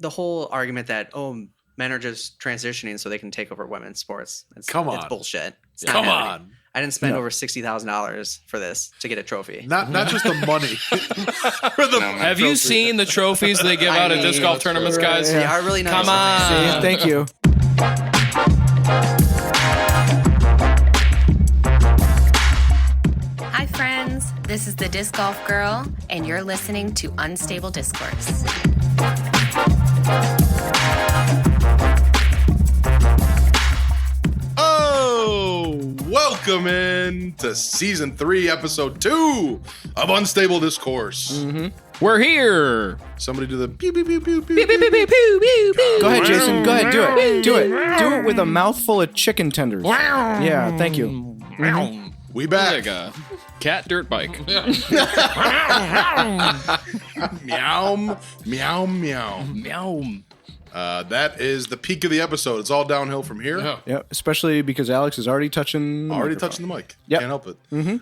the whole argument that, men are just transitioning so they can take over women's sports. It's bullshit. It's not happening. I didn't spend over $60,000 for this to get a trophy. Not just the money. Have you seen the trophies they give out at disc golf tournaments, guys? They are really nice. Come on. Thank you. Hi, friends. This is the Disc Golf Girl, and you're listening to Unstable Discourse. Welcome in to Season 3, Episode 2 of Unstable Discourse. Mm-hmm. We're here. Somebody do the pew, pew, pew, pew, pew, Pew, pew, pew, pew, pew, pew, pew. Go ahead, Jason. Go ahead. Do it. Do it. Do it with a mouthful of chicken tenders. Yeah, thank you. We back. Like a cat dirt bike. Meow, meow, meow. Meow. That is the peak of the episode. It's all downhill from here. Yeah, especially because Alex is already touching the Touching the mic. Yep. Can't help it.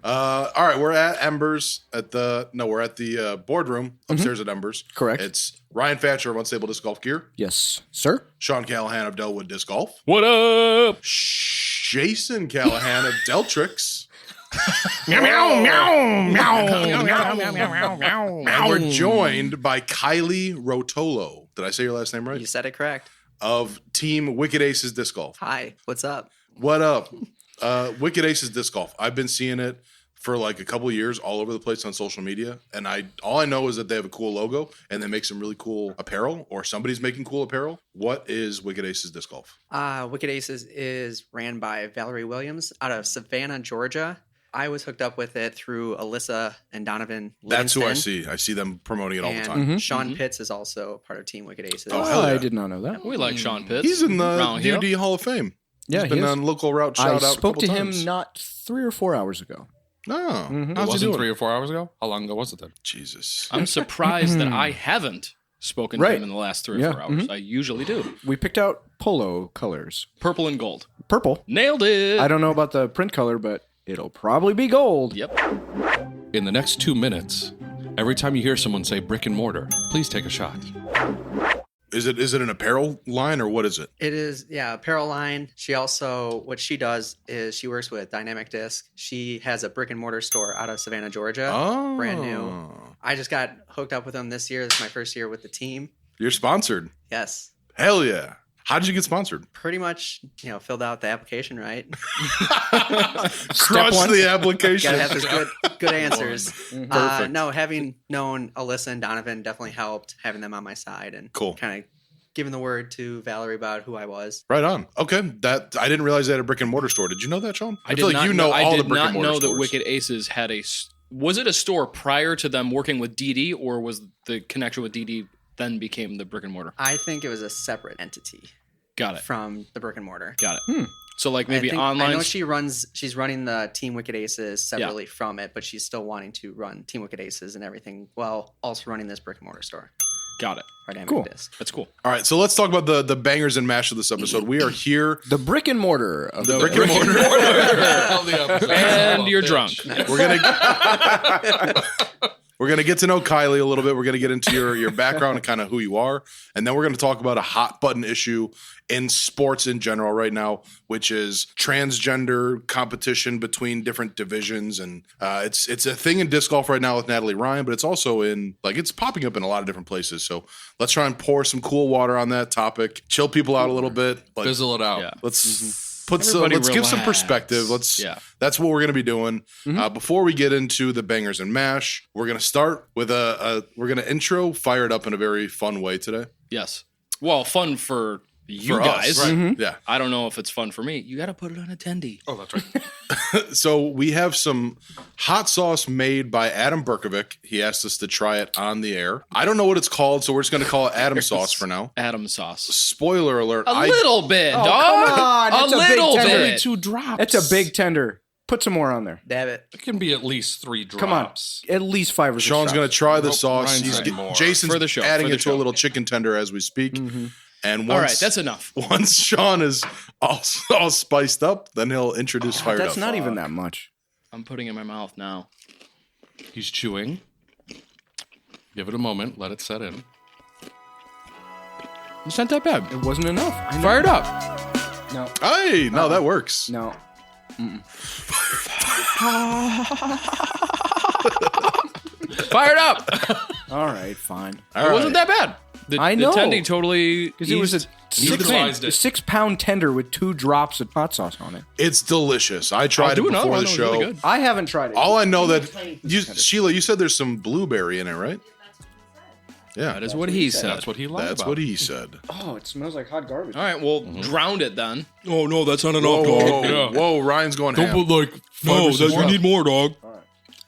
All right, we're at Embers we're at the boardroom upstairs at Embers. Correct. It's Ryan Thatcher of Unstable Disc Golf Gear. Yes, sir. Sean Callahan of Delwood Disc Golf. What up? Jason Callahan of Deltrix. Meow, meow, meow, meow, meow, meow, meow. And we're joined by Kylie Rotolo. Did I say your last name right? You said it correct. Of Team Wicked Aces Disc Golf. Hi, what's up? What up? Wicked Aces Disc Golf. I've been seeing it for like a couple of years all over the place on social media. And all I know is that they have a cool logo and they make some really cool apparel, or somebody's making cool apparel. What is Wicked Aces Disc Golf? Wicked Aces is ran by Valerie Williams out of Savannah, Georgia. I was hooked up with it through Alyssa and Donovan Livingston. That's who I see. I see them promoting it all the time. Sean Pitts is also part of Team Wicked Aces. Oh, hell yeah. I did not know that. We like Sean Pitts. He's in the Around here. DoD Hall of Fame. Yeah, He's been he is. on Local Route I Shout Out. spoke to him times. not 3 or 4 hours ago. Oh, It how's he wasn't doing? 3 or 4 hours ago? How long ago was it then? Jesus. I'm surprised that I haven't spoken to Right. him in the last 3 or 4 hours. I usually do. We picked out polo colors. Purple and gold. Purple. Nailed it. I don't know about the print color, but it'll probably be gold. Yep. In the next 2 minutes, every time you hear someone say brick and mortar, please take a shot. Is it an apparel line or what is it? It is, apparel line. She also, what she does is she works with Dynamic Disc. She has a brick and mortar store out of Savannah, Georgia. Oh. Brand new. I just got hooked up with them this year. This is my first year with the team. You're sponsored. Yes. Hell yeah. How did you get sponsored? Pretty much, filled out the application right. Crush the application. Gotta have those good answers. Perfect. No, having known Alyssa and Donovan definitely helped, having them on my side and Cool. kind of giving the word to Valerie about who I was. Right on. Okay. That I didn't realize they had a brick and mortar store. Did you know that, Sean? I feel did like not you know I all did the brick not and mortar know that stores. Wicked Aces had was it a store prior to them working with DD, or was the connection with DD then became the brick and mortar? I think it was a separate entity Got it. from the brick and mortar. Got it. So like maybe I online. know she's running the Team Wicked Aces separately from it, but she's still wanting to run Team Wicked Aces and everything while also running this brick and mortar store. Got it. Dynamic Cool. Disc. That's cool. All right. So let's talk about the bangers and mash of this episode. We are here. The brick and mortar of the Brick and mortar. And you're drunk. We're gonna we're gonna get to know Kylie a little bit. We're gonna get into your background and kind of who you are, and then we're gonna talk about a hot button issue in sports in general right now, which is transgender competition between different divisions, and it's a thing in disc golf right now with Natalie Ryan, but it's also it's popping up in a lot of different places. So let's try and pour some cool water on that topic, chill people out a little bit, but Fizzle it out. Yeah. let's. Everybody Let's give some relax. perspective. That's what we're going to be doing. Before we get into the bangers and mash, we're going to start with we're going to intro Fire It Up in a very fun way today. Yes. Well, fun for you For guys. us, right? Yeah. I don't know if it's fun for me. You got to put it on attendee. Oh, that's right. So we have some hot sauce made by Adam Berkovic. He asked us to try it on the air. I don't know what it's called, so we're just going to call it Adam sauce for now. Adam sauce. Spoiler alert. A little bit, dog. come on. That's a a big little tender. Only bit. 2 drops. That's a big tender. Put some more on there. Dab it. It can be at least 3 drops. Come on. At least 5 or 6 Sean's going to try the Nope, sauce. Ryan's saying more. Jason's For the show, adding for the it to a show. little chicken tender as we speak. And once, All right, that's enough. Once Sean is all spiced up, then he'll introduce Fire It Up. That's not even that much. I'm putting it in my mouth now. He's chewing. Give it a moment. Let it set in. It's not that bad. It wasn't enough. Fired up. No. Hey, no, that works. No. Fired up. All right, fine. It wasn't that bad. I know. The tending totally Because it was a neutralized 6-pound tender with 2 drops of hot sauce on it. It's delicious. I tried it do another before one. the That was show. really good. I haven't tried it. All I know that Sheila, you said there's some blueberry in it, right? Yeah, That is what he said. That's what he lied that's about. what he said. Oh, it smells like hot garbage. All right, well, drowned it then. Oh no, that's not enough, Whoa, dog. whoa, Ryan's going ham. like no. We need more, dog.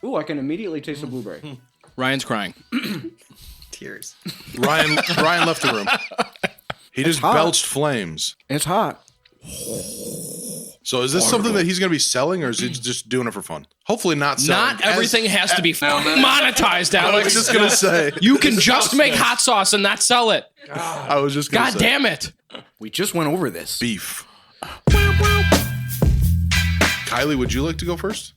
Ooh, I can immediately taste the blueberry. Ryan's crying. Tears. Ryan left the room. He just hot. belched flames. It's hot. So is this something that he's going to be selling, or is he just doing it for fun? Hopefully not selling. Not everything has to be monetized, I was Alex. just going to say. You can just make hot sauce and not sell it. I was just going to God say. damn it. We just went over this. Beef. Kylie, would you like to go first?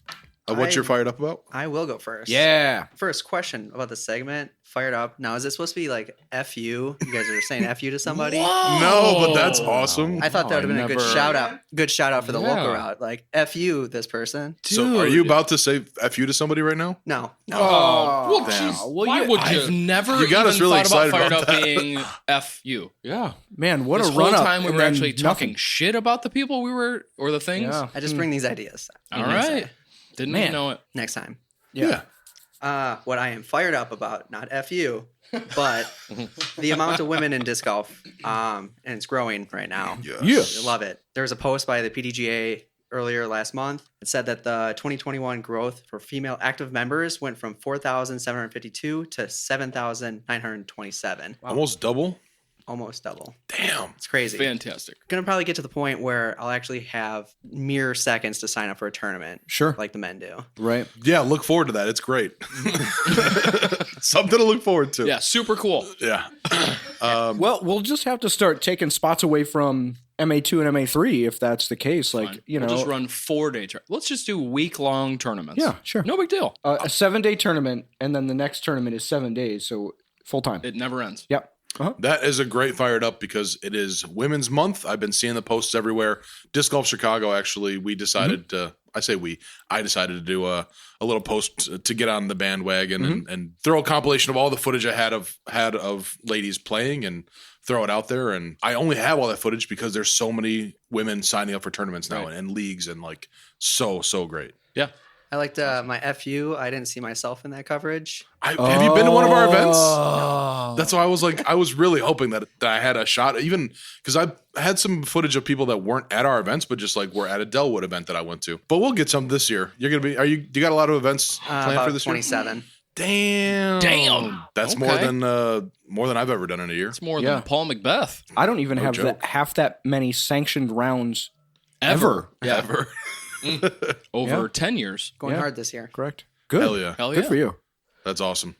What you're fired up about? I will go first. Yeah. First question about the segment. Fired up. Now, is it supposed to be like F you? You guys are saying F you to somebody? No, but that's awesome. I thought that would have been a good never- shout out. Good shout out for the Yeah. local route. Like F you, this person. So are you about to say F you to somebody right now? No. Oh, damn. Why would I've you? never You got even us really thought excited about fired about up that. being F you. Yeah. man, what This a whole run up. time we and were then actually talking nothing. shit about the people we were, or the things. Yeah. I just bring these ideas. All right. Didn't Man. even know it. Next time. Yeah. What I am fired up about, not F you, but the amount of women in disc golf, and it's growing right now. Yes. I love it. There was a post by the PDGA earlier last month. It said that the 2021 growth for female active members went from 4,752 to 7,927. Almost double? Almost double. Damn. It's crazy. Fantastic. Gonna probably get to the point where I'll actually have mere seconds to sign up for a tournament. Sure. Like the men do. Right. Yeah, look forward to that. It's great. Something to look forward to. Yeah, super cool. Yeah. Well, we'll just have to start taking spots away from MA2 and MA3 if that's the case. Like, Fine. you know, We'll just run 4-day Let's just do week-long tournaments. Yeah, sure. No big deal. a 7-day tournament, and then the next tournament is 7 days, so full time. It never ends. Yep. That is a great fired up because it is Women's Month. I've been seeing the posts everywhere. Disc Golf Chicago, actually, we decided to, I decided to do a little post to get on the bandwagon and throw a compilation of all the footage I had of ladies playing and throw it out there. And I only have all that footage because there's so many women signing up for tournaments now and leagues and like so great. Yeah. I liked my FU. I didn't see myself in that coverage. Have you been to one of our events? Oh. That's why I was really hoping that I had a shot, even because I had some footage of people that weren't at our events, but just like were at a Delwood event that I went to. But we'll get some this year. You're gonna be? Do you got a lot of events planned About for this 27. year? Damn. That's Okay. more than I've ever done in a year. It's more Yeah. than Paul Macbeth. I don't even have joke. half that many sanctioned rounds Ever. Yeah. Ever. Over 10 years. Going Yeah. hard this year. Correct. Good. Hell yeah. Hell yeah. Good for you. That's awesome.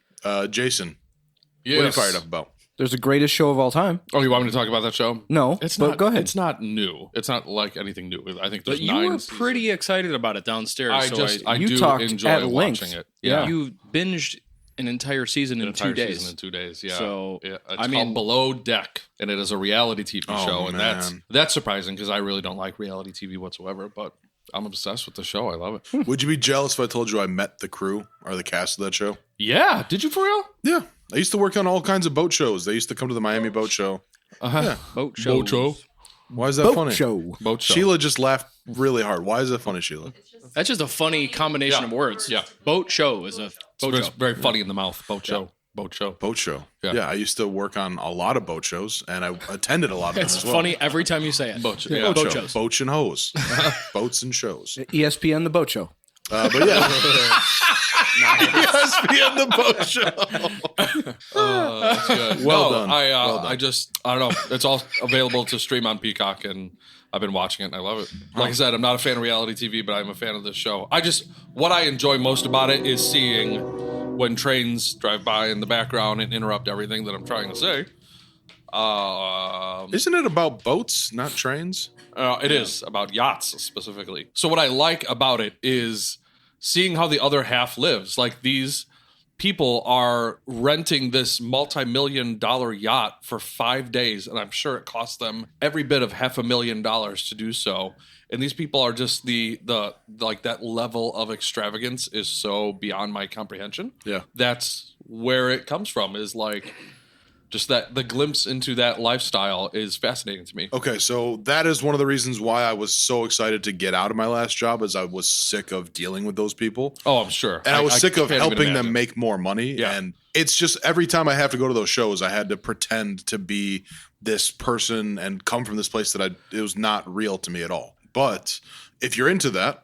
Jason, Yes. what are you fired up about? There's the greatest show of all time. Oh, you want me to talk about that show? No, It's but not. go ahead. It's not new. It's not like anything new. I think there's But you 9 were seasons. pretty excited about it downstairs. I You do talked enjoy at watching length. it. Yeah. Yeah. You binged an entire season in Entire 2 days. season in 2 days. Yeah. So, yeah. It's I mean- called Below Deck, and it is a reality TV Oh, show, and man. that's surprising because I really don't like reality TV whatsoever. But I'm obsessed with the show. I love it. Would you be jealous if I told you I met the crew or the cast of that show? Yeah. Did you for real? Yeah. I used to work on all kinds of boat shows. They used to come to the Miami Boat Show. Boat shows. Boat show. Why is that Boat funny? show. Boat show. Sheila just laughed really hard. Why is that funny, Sheila? That's just a funny combination of words. Yeah. Boat show is a boat It's show. very funny in the mouth. Boat show. Boat show. Boat show. Yeah. Yeah, I used to work on a lot of boat shows, and I attended a lot of them It's as well. funny every time you say it. Boat show. Yeah. Yeah. Boat shows. Boats and hoes. Boats and shows. ESPN The Boat Show. But yeah. ESPN the boat show. That's good. Well No, done. I Well done. I don't know. It's all available to stream on Peacock, and I've been watching it, and I love it. Like I said, I'm not a fan of reality TV, but I'm a fan of this show. What I enjoy most about it is seeing when trains drive by in the background and interrupt everything that I'm trying to say. Isn't it about boats, not trains? It is about yachts specifically. So what I like about it is seeing how the other half lives. Like these people are renting this multi-million-dollar yacht for 5 days, and I'm sure it costs them every bit of $500,000 to do so. And these people are just the like that level of extravagance is so beyond my comprehension. Yeah. That's where it comes from, is like just that the glimpse into that lifestyle is fascinating to me. Okay, so that is one of the reasons why I was so excited to get out of my last job, is I was sick of dealing with those people. Oh, I'm sure. And I was sick of can't even helping them imagine. make more money. Yeah. And it's just every time I have to go to those shows, I had to pretend to be this person and come from this place that it was not real to me at all. But if you're into that,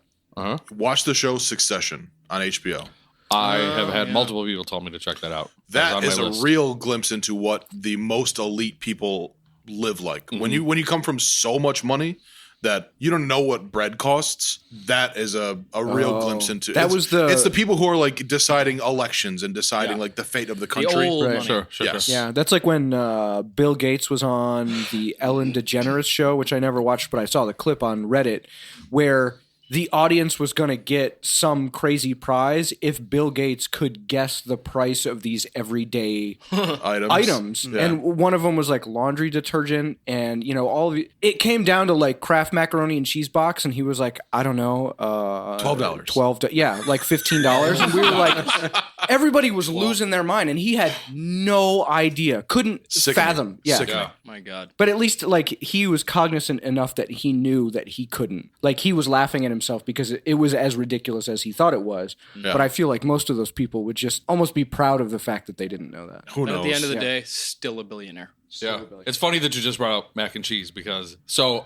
watch the show Succession on HBO. I have had multiple people tell me to check that out. That is a real glimpse into what the most elite people live like. When you come from so much money that you don't know what bread costs, that is a real glimpse into it's the people who are like deciding elections and deciding like the fate of the country. The old money. Sure. Yes. Yeah, that's like when Bill Gates was on the Ellen DeGeneres show, which I never watched, but I saw the clip on Reddit, where the audience was going to get some crazy prize if Bill Gates could guess the price of these everyday items. Yeah. And one of them was like laundry detergent, and it came down to like Kraft macaroni and cheese box, and he was like, I don't know, $12. Yeah, like $15. And we were like, everybody was losing their mind, and he had no idea, couldn't fathom. Yeah. My God. But at least like he was cognizant enough that he knew that he couldn't. Like he was laughing at himself because it was as ridiculous as he thought it was. Yeah. But I feel like most of those people would just almost be proud of the fact that they didn't know that. Who knows? At the end of the day, still a billionaire. It's funny that you just brought up mac and cheese, because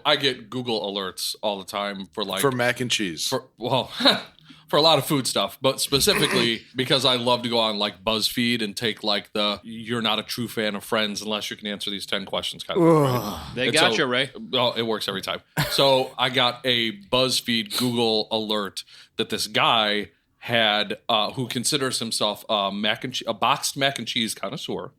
I get Google alerts all the time for mac and cheese. For a lot of food stuff, but specifically because I love to go on like BuzzFeed and take like you're not a true fan of Friends unless you can answer these 10 questions kind of thing, right? They got you, Ray. Well, it works every time. So I got a BuzzFeed Google alert that this guy had who considers himself a boxed mac and cheese connoisseur.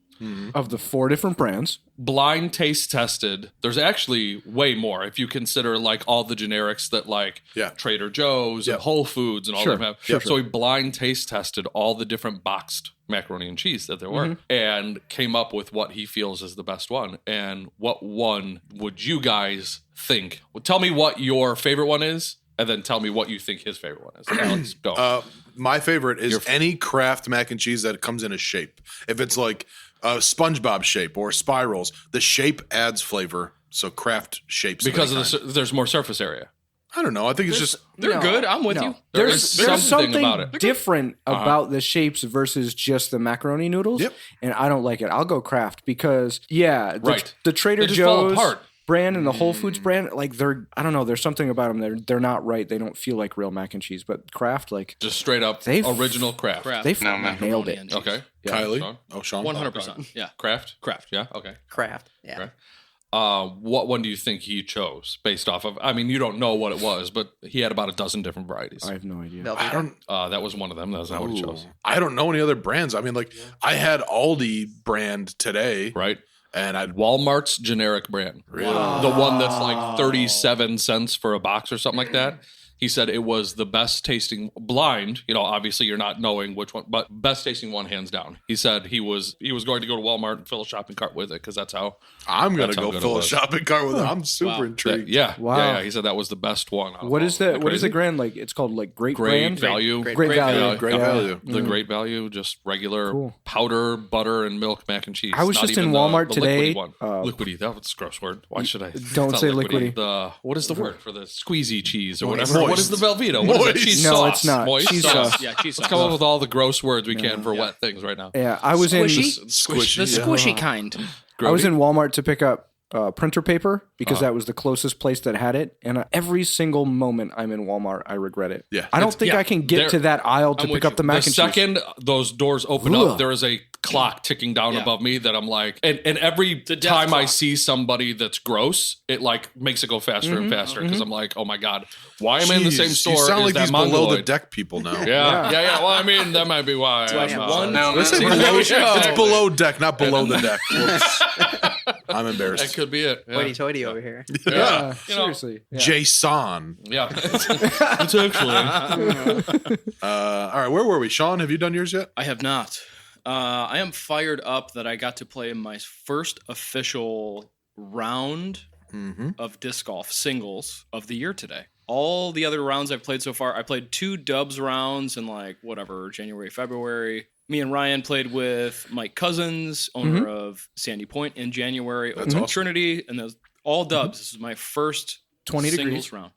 Of the 4 different brands. Blind taste tested. There's actually way more if you consider like all the generics that like Trader Joe's and Whole Foods and all them have. So he blind taste tested all the different boxed macaroni and cheese that there were and came up with what he feels is the best one. And what one would you guys think? Well, tell me what your favorite one is, and then tell me what you think his favorite one is. Now let's go. My favorite is any Kraft mac and cheese that comes in a shape. If it's like a SpongeBob shape or spirals, the shape adds flavor. So Kraft shapes because there's more surface area. I don't know. I think they're good. I'm with you. There's something about it. different about the shapes versus just the macaroni noodles. Yep. And I don't like it. I'll go Kraft because the Trader They just fall Joe's apart. brand and the Whole Foods brand, like I don't know, there's something about them. They're not right. They don't feel like real mac and cheese. But Kraft, like just straight up original Kraft. They nailed it. Okay. Yeah. Kylie. Sean. 100%. Yeah. Kraft. Yeah. Okay. Kraft. Yeah. Kraft. What one do you think he chose based off of? I mean, you don't know what it was, but he had about a dozen different varieties. I have no idea. That was one of them. That was not what he chose. I don't know any other brands. I mean, like I had Aldi brand today, right? And I'd Walmart's generic brand, really? The one that's like 37 cents for a box or something like that. He said it was the best tasting blind. Obviously you're not knowing which one, but best tasting one hands down. He said he was going to go to Walmart and fill a shopping cart with it because that's how I'm going to go fill a shopping cart with it. I'm super intrigued. Yeah. He said that was the best one. What is the brand like? It's called like Great Value. Great Value. The Great Value, just regular powder, butter, and milk mac and cheese. I was just in Walmart today. Liquidy. That was a gross word. Why should I? Don't say liquidy. What is the word for the squeezy cheese or whatever? What is the Velveeta? What is it? Cheese no, sauce. It's not. Moist cheese sauce. Yeah, cheese sauce. Let's come up with all the gross words we can for wet things right now. Yeah, I was squishy? Squishy. The squishy kind. I was in Walmart to pick up printer paper because that was the closest place that had it. And every single moment I'm in Walmart, I regret it. Yeah. I don't think I can get to that aisle to pick up the mac and cheese. The second those doors open up, there is a clock ticking down above me that I'm like, and every time I see somebody that's gross, it like makes it go faster and faster because I'm like, oh my God, why am I in the same store? You sound like that these Mongoloid? below the deck people now. Yeah. Well, I mean, that might be why. It's below deck, not below the deck. I'm embarrassed. That could be it. Yeah. Hoity-toity over here. Yeah, seriously. Yeah. Jason. Yeah. It's actually. All right, where were we? Sean, have you done yours yet? I have not. I am fired up that I got to play my first official round of disc golf singles of the year today. All the other rounds I've played so far, I played 2 dubs rounds in January, February. Me and Ryan played with Mike Cousins, owner of Sandy Point, in January. That's awesome. Trinity, and those all dubs. This is my first 20 singles degrees round.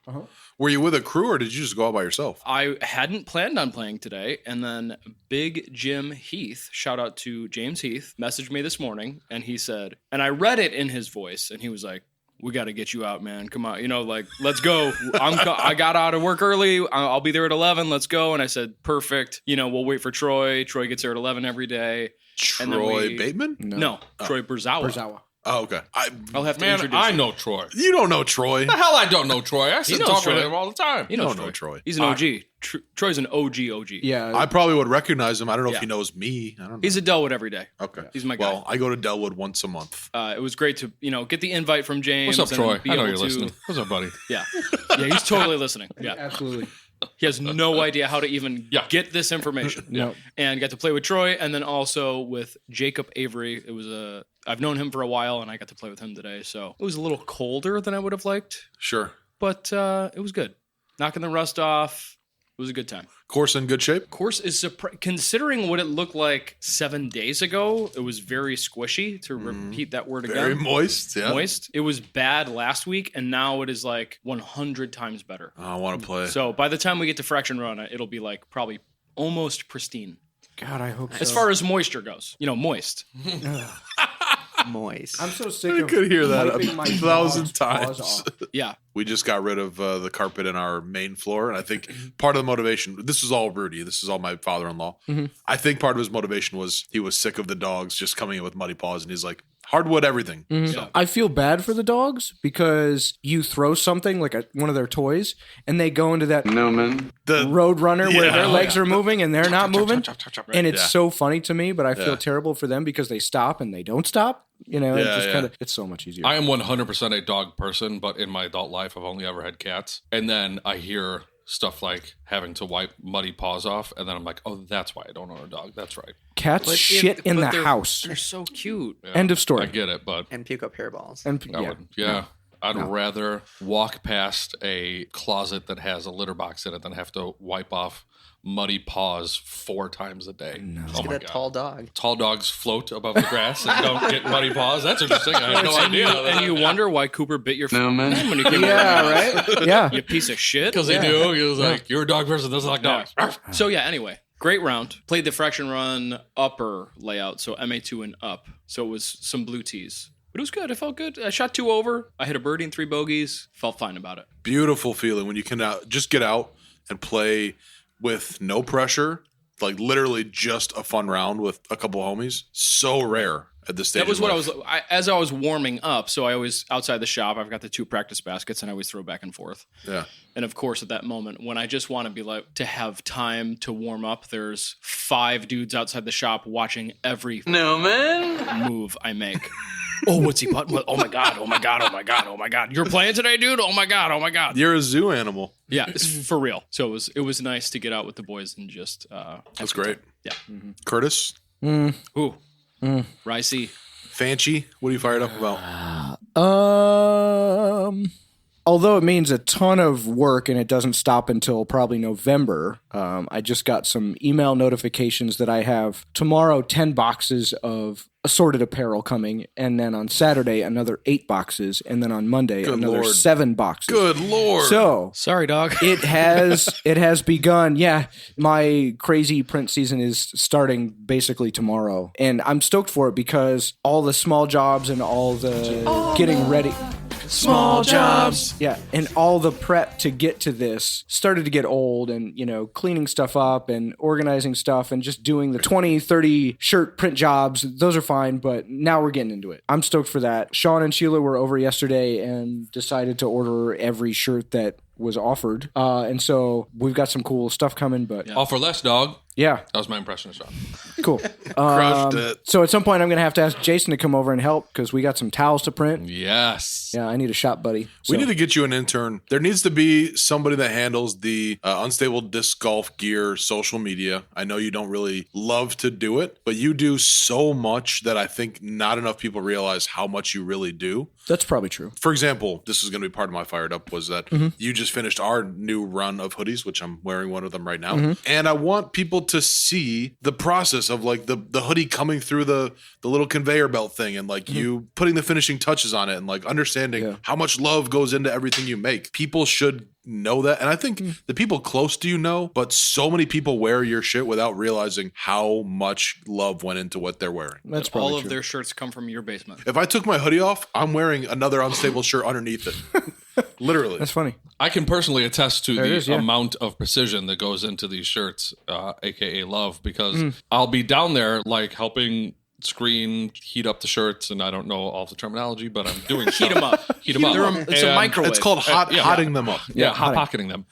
Were you with a crew or did you just go out by yourself? I hadn't planned on playing today, and then Big Jim Heath, shout out to James Heath, messaged me this morning, and he said, and I read it in his voice, and he was like, we got to get you out, man. Come on. Let's go. I got out of work early. I'll be there at 11. Let's go. And I said, perfect. We'll wait for Troy. Troy gets there at 11 every day. Troy Bateman? No. Troy Burzawa. Oh, okay. I'll have to introduce I you. know Troy. You don't know Troy. The hell I don't know Troy. I sit and talk Troy. with him all the time. You don't know Troy. He's an OG. Troy's an OG. Yeah. I probably would recognize him. I don't know if he knows me. I don't know. He's at Delwood every day. Okay. He's my guy. Well, I go to Delwood once a month. It was great to, get the invite from James. What's up, and Troy? be I know able you're to- listening. What's up, buddy? Yeah. Yeah, he's totally listening. Yeah. Absolutely. He has no idea how to even get this information. No. And got to play with Troy, and then also with Jacob Avery. I've known him for a while, and I got to play with him today. So it was a little colder than I would have liked, Sure. but it was good. Knocking the rust off. It was a good time. Course in good shape? Course is considering what it looked like 7 days ago. It was very squishy, to repeat that word again. Very moist. Yeah. Moist. It was bad last week, and now it is like 100 times better. I want to play. So by the time we get to Fraction Run, it'll be like probably almost pristine. God, I hope so. As far as moisture goes, moist. Moist. I'm so sick I of could hear that wiping my 1,000 paws times. off. Yeah. We just got rid of the carpet in our main floor. And I think part of the motivation, this is all Rudy. This is all my father-in-law. I think part of his motivation was he was sick of the dogs just coming in with muddy paws. And he's like, hardwood everything. So. I feel bad for the dogs because you throw something like one of their toys and they go into that road runner where their legs are moving and they're not moving. And it's so funny to me, but I feel terrible for them because they stop and they don't stop. It's so much easier. I am 100% a dog person, but in my adult life, I've only ever had cats. And then I hear stuff like having to wipe muddy paws off, and then I'm like, oh, that's why I don't own a dog. That's right. Cats shit in the house. They're so cute. Yeah, End of story. I get it, but And puke up hairballs. I'd rather walk past a closet that has a litter box in it than have to wipe off muddy paws 4 times a day. Just Oh get my that God. tall dog. Tall dogs float above the grass and don't get muddy paws. That's interesting. I had no idea. And you wonder why Cooper bit your friend when you came right? Yeah. You piece of shit. Because they do. He was like, you're a dog person. Doesn't like dogs. So anyway, great round. Played the Fraction Run upper layout, so MA2 and up. So it was some blue tees. But it was good. It felt good. I shot 2 over. I hit a birdie and 3 bogeys. Felt fine about it. Beautiful feeling when you can just get out and play with no pressure, like literally just a fun round with a couple homies. So rare at this stage. That was what as I was warming up. So I always, outside the shop, I've got the 2 practice baskets and I always throw back and forth. Yeah. And of course, at that moment, when I just want to be like, to have time to warm up, there's 5 dudes outside the shop watching every move I make. Oh, what's he putting? Oh my God. Oh my God. Oh my God. Oh my God. You're playing today, dude? Oh my God. Oh my God. You're a zoo animal. Yeah, it's for real. So it was nice to get out with the boys and just That's great. Yeah. Curtis? Ooh. Ricey. Fanchi? What are you fired up about? Although it means a ton of work and it doesn't stop until probably November, I just got some email notifications that I have tomorrow 10 boxes of assorted apparel coming, and then on Saturday another 8 boxes, and then on Monday another 7 boxes. Good Lord. So Sorry, dog. it has begun. Yeah, my crazy print season is starting basically tomorrow, and I'm stoked for it because all the small jobs and all the getting ready. Small jobs. Yeah, and all the prep to get to this started to get old, and cleaning stuff up and organizing stuff and just doing the 20, 30 shirt print jobs. Those are fine, but now we're getting into it. I'm stoked for that. Sean and Sheila were over yesterday and decided to order every shirt that was offered. And so we've got some cool stuff coming, but offer less, dog. Yeah. That was my impression of Sean. Cool. Crushed it. So at some point I'm going to have to ask Jason to come over and help because we got some towels to print. Yes. Yeah, I need a shop buddy. We need to get you an intern. There needs to be somebody that handles the Unstable Disc Golf Gear social media. I know you don't really love to do it, but you do so much that I think not enough people realize how much you really do. That's probably true. For example, this is going to be part of my Fired Up, was that you just finished our new run of hoodies, which I'm wearing one of them right now. And I want people to see the process of like the hoodie coming through the little conveyor belt thing and like you putting the finishing touches on it and like understanding how much love goes into everything you make. People should know that. And I think the people close to you know, but so many people wear your shit without realizing how much love went into what they're wearing. That's probably all of their shirts come from your basement. If I took my hoodie off, I'm wearing another Unstable shirt underneath it. Literally. That's funny. I can personally attest to the amount of precision that goes into these shirts, aka love, because I'll be down there like helping screen, heat up the shirts, and I don't know all the terminology, but I'm doing heat them up. Heat them up. It's a microwave. It's called hotting them up. Yeah, hot pocketing them.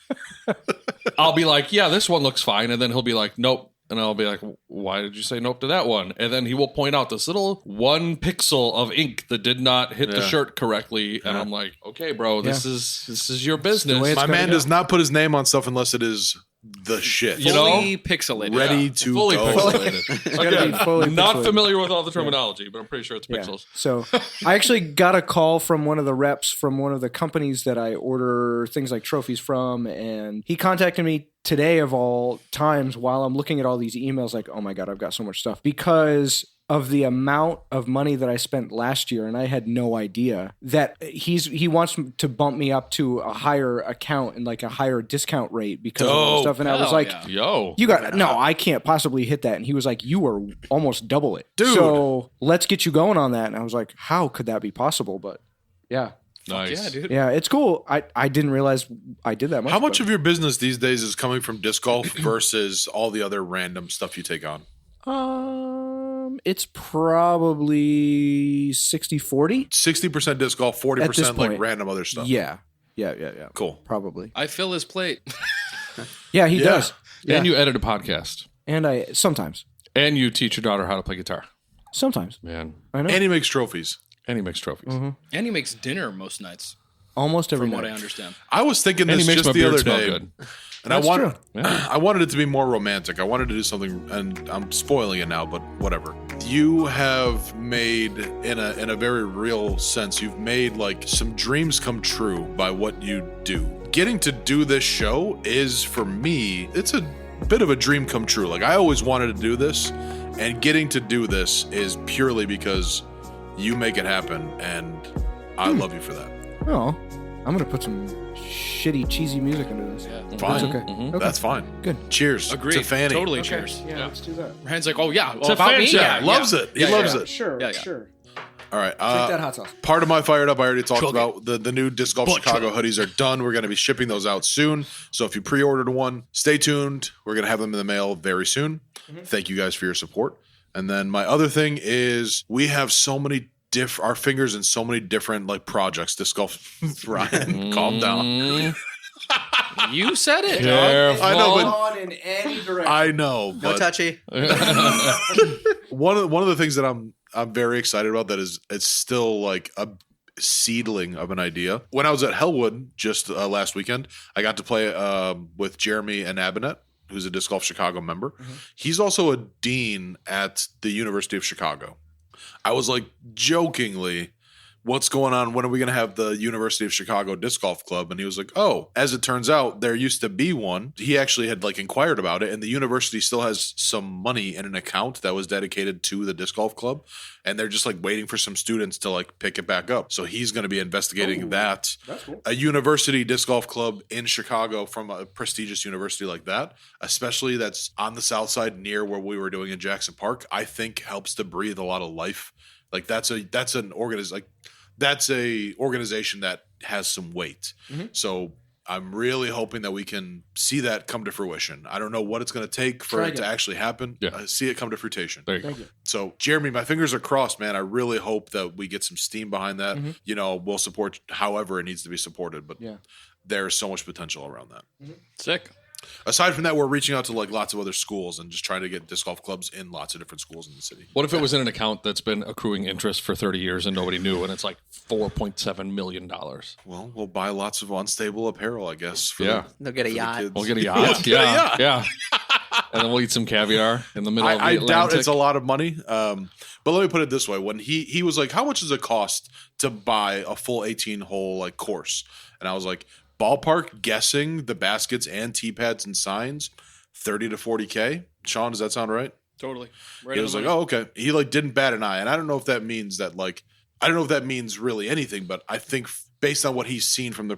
I'll be like, yeah, this one looks fine, and then he'll be like, nope. And I'll be like, why did you say nope to that one? And then he will point out this little 1 pixel of ink that did not hit the shirt correctly. And I'm like, okay, bro, this is your business. My man does not put his name on stuff unless it is the shit. You know? Fully pixelated. Ready to fully go. Pixelated. Again, not familiar with all the terminology, but I'm pretty sure it's pixels. So I actually got a call from one of the reps from one of the companies that I order things like trophies from, and he contacted me today of all times while I'm looking at all these emails like, oh my God, I've got so much stuff because of the amount of money that I spent last year, and I had no idea that he wants to bump me up to a higher account and like a higher discount rate because of all the stuff. And I was like, yo, you got no, I can't possibly hit that. And he was like, you were almost double it. Dude. So let's get you going on that. And I was like, how could that be possible? But yeah. Nice. Yeah, dude. Yeah, it's cool. I didn't realize I did that much. How much of your business these days is coming from disc golf versus all the other random stuff you take on? It's probably 60-40. 60% disc golf, 40% like random other stuff. Yeah. Cool. Probably. I fill his plate. Yeah, he does. Yeah. And you edit a podcast. And I sometimes. And you teach your daughter how to play guitar. Sometimes. Man. I know. And he makes trophies. And he makes trophies. And he makes dinner most nights. Almost every from night. what I understand. I was thinking this just the other day. Good. And I wanted it to be more romantic. I wanted to do something, and I'm spoiling it now, but whatever. You have made, in a very real sense, you've made like some dreams come true by what you do. Getting to do this show is, for me, it's a bit of a dream come true. Like, I always wanted to do this, and getting to do this is purely because you make it happen, and I love you for that. Oh, I'm going to put some shitty, cheesy music into this. Yeah. Fine. That's okay. That's fine. Good. Cheers. Agreed. To Fanny. Totally Okay. cheers. Yeah, let's do that. Ryan's like, oh, yeah. Well, It's a about fan me? chat. Yeah, Loves it. He loves it. Sure, Yeah. sure. All right. Drink that hot sauce. Part of my Fired Up, I already talked Chug it. about. The new Disc Golf Chicago hoodies are done. We're going to be shipping those out soon. So if you pre-ordered one, stay tuned. We're going to have them in the mail very soon. Thank you guys for your support. And then my other thing is we have so many our fingers in so many different like projects. Disc golf. Ryan, calm down. You said it. Careful. I know, but On in any direction. I know. No But touchy. one of the things that I'm very excited about that is it's still like a seedling of an idea. When I was at Hellwood just last weekend, I got to play with Jeremy and Abinet, who's a Disc Golf Chicago member. He's also a dean at the University of Chicago. I was like jokingly, what's going on? When are we going to have the University of Chicago Disc Golf Club? And he was like, oh, as it turns out, there used to be one. He actually had like inquired about it, and the university still has some money in an account that was dedicated to the disc golf club. And they're just like waiting for some students to like pick it back up. So he's going to be investigating that. That's cool. A university disc golf club in Chicago from a prestigious university like that, especially that's on the south side near where we were doing in Jackson Park, I think helps to breathe a lot of life. Like that's an organization that has some weight. So I'm really hoping that we can see that come to fruition. I don't know what it's going to take for it to actually happen. Yeah. I see it come to fruition. Thank you. So, Jeremy, my fingers are crossed, man. I really hope that we get some steam behind that. You know, we'll support however it needs to be supported, but there's so much potential around that. Sick. Aside from that, we're reaching out to like lots of other schools and just trying to get disc golf clubs in lots of different schools in the city. What if it was in an account that's been accruing interest for 30 years and nobody knew, and it's like $4.7 million? Well, we'll buy lots of unstable apparel, I guess. For they'll get a yacht. kids. We'll get a yacht. Yeah. And then we'll eat some caviar in the middle of the I Atlantic. doubt it's a lot of money. But let me put it this way. When he was like, how much does it cost to buy a full 18-hole like course? And I was like, ballpark guessing the baskets and tee pads and signs, $30 to $40K. Sean, does that sound right? Totally. Right. He was like, oh, okay. He like didn't bat an eye. And I don't know if that means that like, I don't know if that means really anything, but I think based on what he's seen from the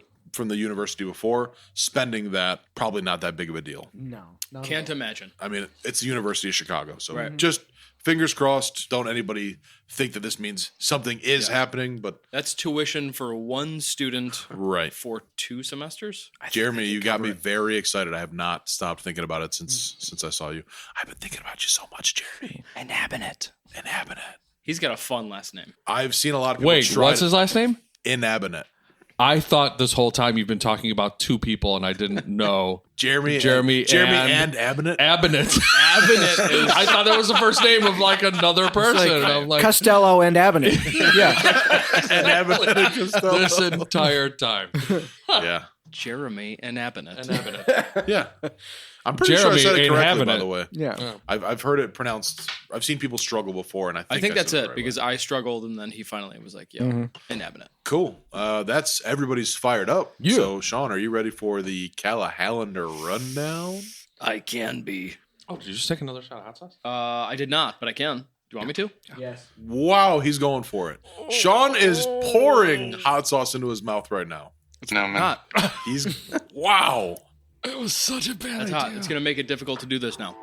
university before, spending that, probably not that big of a deal. No. Can't imagine. I mean, it's the University of Chicago. So just fingers crossed. Don't anybody think that this means something is happening, but that's tuition for one student for 2 semesters. Jeremy, you got me very excited. I have not stopped thinking about it since I saw you. I've been thinking about you so much, Jeremy. Inhabit. He's got a fun last name. I've seen a lot of people try what's his last name? Inhabit. I thought this whole time you've been talking about 2 people, and I didn't know. Jeremy and Abinet. Abinet. I thought that was the first name of like another person. I'm like Costello and Abinet. Yeah. And Abinet and Costello. This entire time. Yeah. Jeremy and Abinet. Yeah. I'm pretty sure I said it correctly, by the way. Yeah. I've heard it pronounced. I've seen people struggle before, and I think that's said it right because way. I struggled, and then he finally was like, "Yeah, Inhabit." Cool. That's everybody's fired up. Yeah. So, Sean, are you ready for the Callahallander rundown? I can be. Oh, did you just take another shot of hot sauce? I did not, but I can. Do you want me to? Yes. Wow, he's going for it. Sean is pouring hot sauce into his mouth right now. It's not. He's wow. It was such a bad That's hot. It's going to make it difficult to do this now.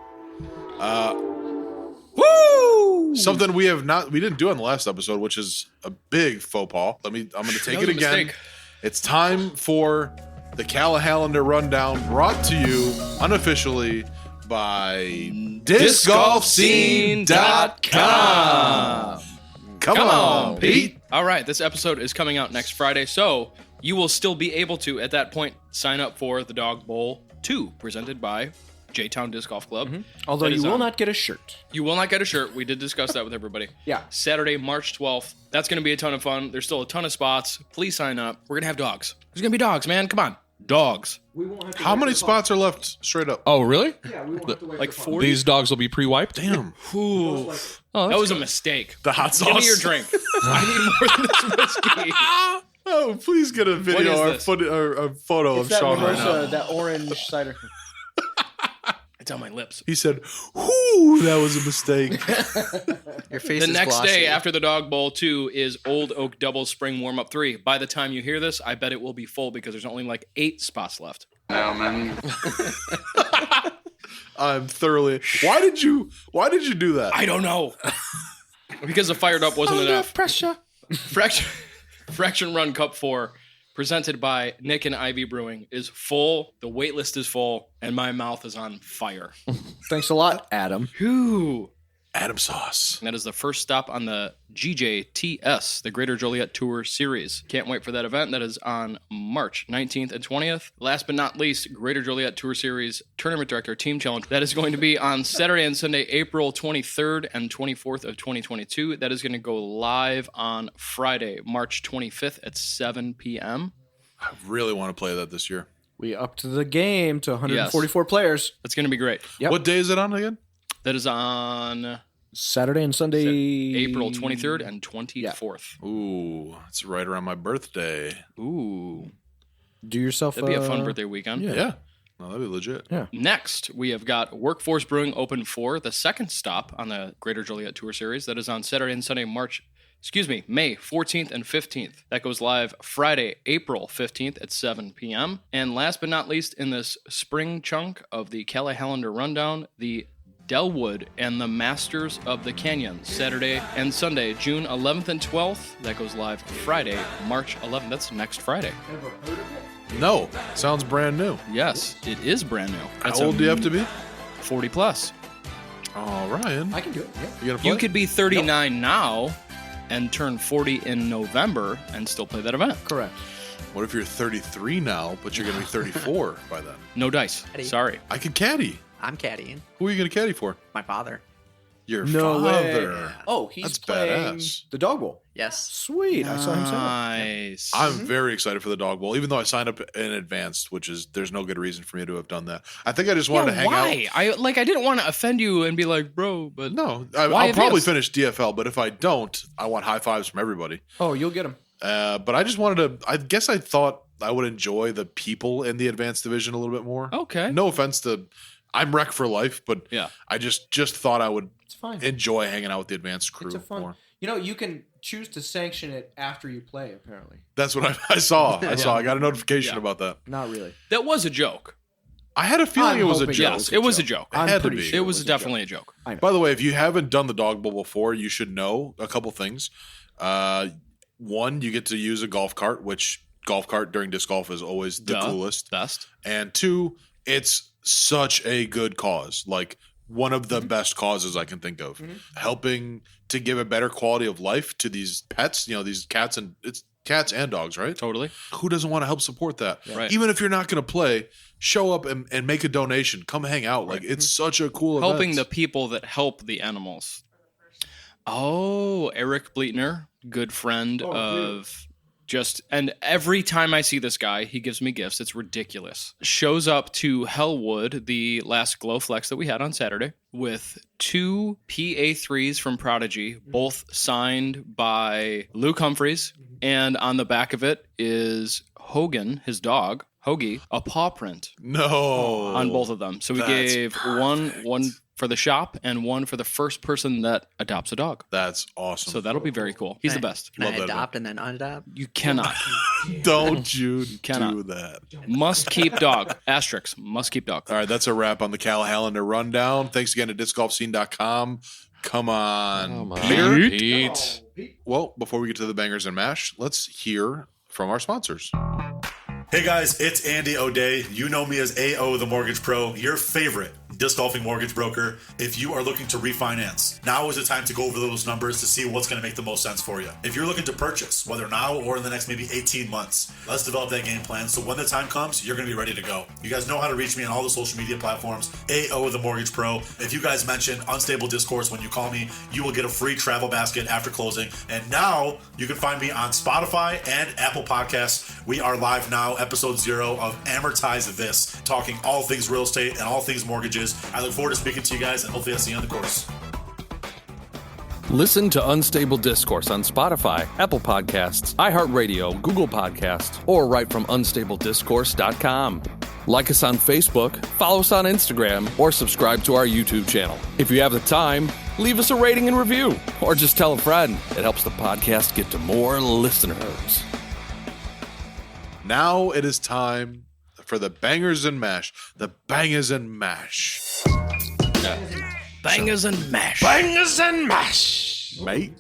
Woo! Something we didn't do on the last episode, which is a big faux pas. I'm going to take it again. Mistake. It's time for the Callahallander rundown, brought to you unofficially by discgolfscene.com. Come on, Pete. All right, this episode is coming out next Friday, so you will still be able to, at that point, sign up for the Dog Bowl 2, presented by J-Town Disc Golf Club. Although you will not get a shirt. You will not get a shirt. We did discuss that with everybody. Yeah. Saturday, March 12th. That's going to be a ton of fun. There's still a ton of spots. Please sign up. We're going to have dogs. There's going to be dogs, man. Come on. Dogs. How many spots are left straight up? Oh, really? Yeah, we won't have to wait Like for 40? These dogs will be pre-wiped? Damn. Ooh. That was a mistake. The hot sauce. Give me your drink. I need more than this whiskey. Oh, please get a video or this? a photo of Sean right now. that orange cider. It's on my lips. He said, "Whoo, that was a mistake." Your face The is next glossy. day after the Dog Bowl 2 is Old Oak Double Spring Warm-Up 3. By the time you hear this, I bet it will be full because there's only like 8 spots left. I'm thoroughly. Why did you do that? I don't know. Because the Fired Up wasn't enough. Pressure. Fraction Run Cup 4, presented by Nick and Ivy Brewing, is full. The wait list is full, and my mouth is on fire. Thanks a lot, Adam. Whew. Adam sauce. And that is the first stop on the GJTS, the Greater Joliet Tour Series. Can't wait for that event. That is on March 19th and 20th. Last but not least, Greater Joliet Tour Series Tournament Director Team Challenge. That is going to be on Saturday and Sunday, April 23rd and 24th of 2022. That is going to go live on Friday, March 25th at 7 p.m. I really want to play that this year. We upped the game to 144 players. That's going to be great. Yep. What day is it on again? That is on Saturday and Sunday. April 23rd and 24th. Ooh, it's right around my birthday. Ooh. Do yourself That'd be a fun birthday weekend. Yeah. No, that'd be legit. Yeah. Next, we have got Workforce Brewing Open 4, the second stop on the Greater Joliet Tour Series. That is on Saturday and Sunday, May 14th and 15th. That goes live Friday, April 15th at 7 p.m. And last but not least, in this spring chunk of the Callahallander Rundown, the Delwood and the Masters of the Canyon, Saturday and Sunday, June 11th and 12th. That goes live Friday, March 11th. That's next Friday. Ever heard of it? No. Sounds brand new. Yes, it is brand new. How old do you have to be? 40 plus. Oh, Ryan. I can do it. Yeah. You gonna play? You could be 39 now and turn 40 in November and still play that event. Correct. What if you're 33 now, but you're going to be 34 by then? No dice. Caddy. Sorry. I can caddy. I'm caddying. Who are you going to caddy for? My father. Your No father. way. Oh, he's That's playing badass. the dog bowl. Yes. Sweet. I saw him say that. Nice. I'm very excited for the dog bowl, even though I signed up in advance, which is there's no good reason for me to have done that. I think I just wanted to hang why? out. I didn't want to offend you and be like, bro, but No, Why I'll probably advance? finish DFL, but if I don't, I want high fives from everybody. Oh, you'll get him. But I just wanted to. I guess I thought I would enjoy the people in the advanced division a little bit more. Okay. No offense to, I'm wreck for life, but Yeah. I just thought I would It's fine. enjoy hanging out with the advanced crew It's a fun. more. You know, you can choose to sanction it after you play. Apparently, That's what I saw. I saw. I got a notification Yeah. about that. not really. That was a joke. I had a feeling I'm it was a hoping joke. Yes, it was a joke. It I'm had to pretty be. sure It was a definitely a joke. I know. By the way, if you haven't done the dog bowl before, you should know a couple things. One, you get to use a golf cart, which golf cart during disc golf is always the Duh. coolest. Best. And two, it's such a good cause. Like one of the best causes I can think of. Helping to give a better quality of life to these pets, these cats and dogs, right? Totally. Who doesn't want to help support that? Right. Even if you're not going to play, show up and make a donation. Come hang out. Like it's such a cool Helping the event. people that help the animals. Oh, Eric Bleetner, good friend of just, and every time I see this guy, he gives me gifts. It's ridiculous. Shows up to Hellwood, the last Glow Flex that we had on Saturday, with 2 PA3s from Prodigy, both signed by Luke Humphreys. And on the back of it is Hogan, his dog, Hoagie, a paw print No. on both of them. So we That's gave one for the shop and one for the first person that adopts a dog. That's awesome. So that'll be very cool. He's the best. Can Love I that adopt and then unadopt? You cannot. Don't you Cannot. do that. Must keep dog. Asterisk. Must keep dog. All right, that's a wrap on the Cal Hallander Rundown. Thanks again to discgolfscene.com. Come on, Peter. Pete. Well, before we get to the bangers and mash, let's hear from our sponsors. Hey guys, it's Andy O'Day. You know me as AO the Mortgage Pro, your favorite disc golfing mortgage broker. If you are looking to refinance, now is the time to go over those numbers to see what's going to make the most sense for you. If you're looking to purchase, whether now or in the next maybe 18 months, let's develop that game plan so when the time comes, you're going to be ready to go. You guys know how to reach me on all the social media platforms, AO the Mortgage Pro. If you guys mention Unstable Discourse when you call me, you will get a free travel basket after closing. And now you can find me on Spotify and Apple Podcasts. We are live now, episode 0 of Amortize This, talking all things real estate and all things mortgages. I look forward to speaking to you guys, and hopefully I'll see you on the course. Listen to Unstable Discourse on Spotify, Apple Podcasts, iHeartRadio, Google Podcasts, or right from unstablediscourse.com. Like us on Facebook, follow us on Instagram, or subscribe to our YouTube channel. If you have the time, leave us a rating and review, or just tell a friend. It helps the podcast get to more listeners. Now it is time for the bangers and mash. The bangers and mash. Bangers and mash. Bangers and mash. Mate,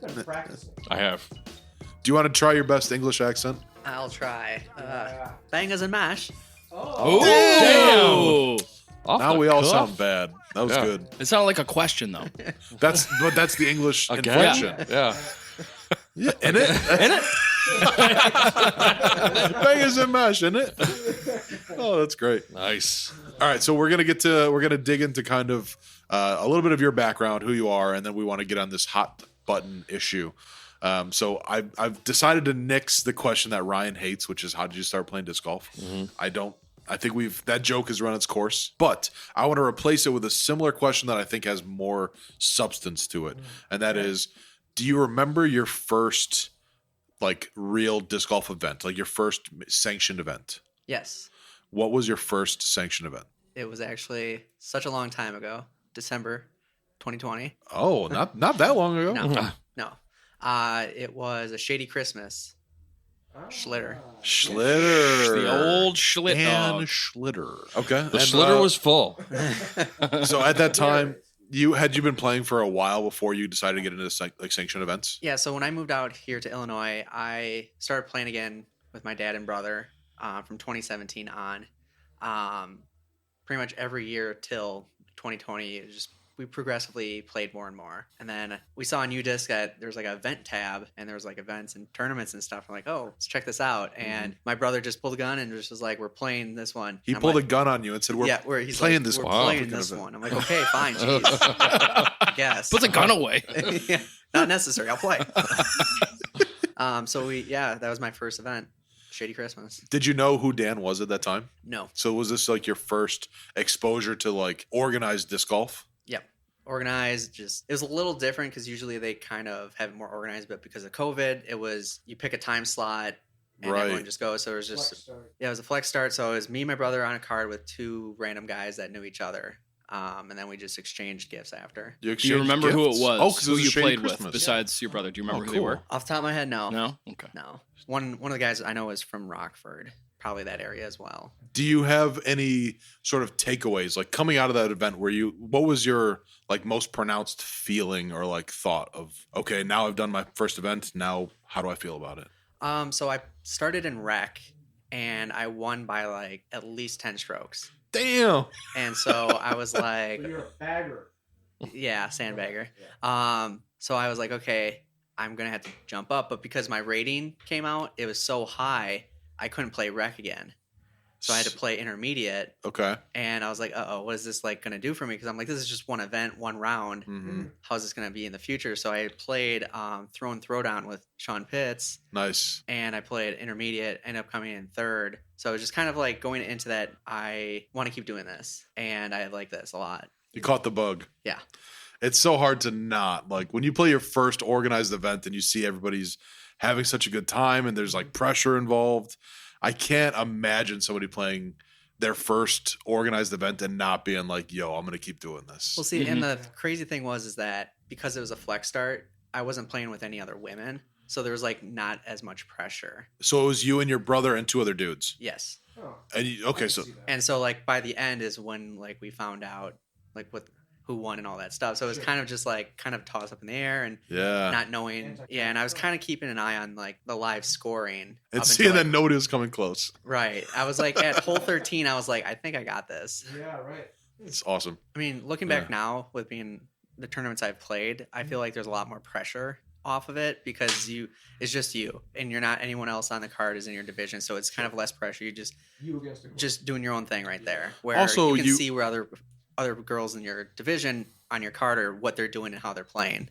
I have. do you want to try your best English accent? I'll try. Bangers and mash. Oh, damn. Now we all sound bad. That was good. It sounded like a question, though. That's the English Again? inflection. Yeah. Yeah, in it. In it? Bangers and mash, in it. Oh, that's great. Nice. All right, so we're gonna dig into kind of a little bit of your background, who you are, and then we want to get on this hot button issue. So I've decided to nix the question that Ryan hates, which is how did you start playing disc golf? I think that joke has run its course, but I want to replace it with a similar question that I think has more substance to it, and that is, do you remember your first like real disc golf event, like your first sanctioned event? Yes. What was your first sanctioned event? It was actually such a long time ago. December 2020. Oh, not that long ago. No. It was a Shady Christmas. Schlitter. Schlitter. The old Schlitt and dog. Schlitter. Okay. The Schlitter was full. So at that time, you been playing for a while before you decided to get into like sanctioned events? Yeah, so when I moved out here to Illinois, I started playing again with my dad and brother. from 2017 on. Pretty much every year till 2020, it just we progressively played more and more. And then we saw on UDisc that there's like an event tab and there was like events and tournaments and stuff. I'm like, oh, let's check this out. And my brother just pulled a gun and just was like, we're playing this one. He pulled a gun on you and said, we're playing this one. We're playing this one. I'm like, okay, fine, geez. I guess. Put the gun away. Yeah, not necessary. I'll play. So that was my first event. Shady Christmas. Did you know who Dan was at that time? No. So was this like your first exposure to like organized disc golf? Yep. Organized. It was a little different because usually they kind of have it more organized, but because of COVID, it was you pick a time slot and everyone just goes. So it was just it was a flex start. So it was me and my brother on a card with two random guys that knew each other. And then we just exchanged gifts after. Do you remember who it was? Oh, because who you played Christmas. with besides your brother? Do you remember who they were? Off the top of my head, no. No? Okay. No. One of the guys I know is from Rockford, probably that area as well. Do you have any sort of takeaways, like coming out of that event what was your like most pronounced feeling or like thought of, okay, now I've done my first event. Now how do I feel about it? So I started in rec and I won by like at least 10 strokes. Damn. And so I was like, So you're a bagger. yeah, sandbagger. So I was like, okay, I'm going to have to jump up. But because my rating came out, it was so high, I couldn't play rec again. So I had to play intermediate. Okay. And I was like, what is this like going to do for me? Because I'm like, this is just one event, one round. Mm-hmm. How's this going to be in the future? So I played throw and throwdown with Sean Pitts. Nice. And I played intermediate, ended up coming in third. So it was just kind of like going into that, I want to keep doing this. And I like this a lot. You caught the bug. Yeah. It's so hard to not. Like when you play your first organized event and you see everybody's having such a good time and there's like pressure involved. I can't imagine somebody playing their first organized event and not being like, yo, I'm going to keep doing this. Well, see, and the crazy thing is that because it was a flex start, I wasn't playing with any other women. So there was like not as much pressure. So it was you and your brother and two other dudes. Yes. Oh, And so like by the end is when like we found out like who won and all that stuff. So it was kind of just like kind of tossed up in the air and not knowing. Yeah. And I was kind of keeping an eye on like the live scoring. And seeing that nobody was coming close. Right. I was like at hole 13, I was like, I think I got this. yeah, right. It's awesome. I mean, looking back now with being the tournaments I've played, I feel like there's a lot more pressure off of it because it's just you and you're not anyone else on the card is in your division. So it's kind of less pressure. You just doing your own thing right there where also, you can see where other girls in your division on your card or what they're doing and how they're playing.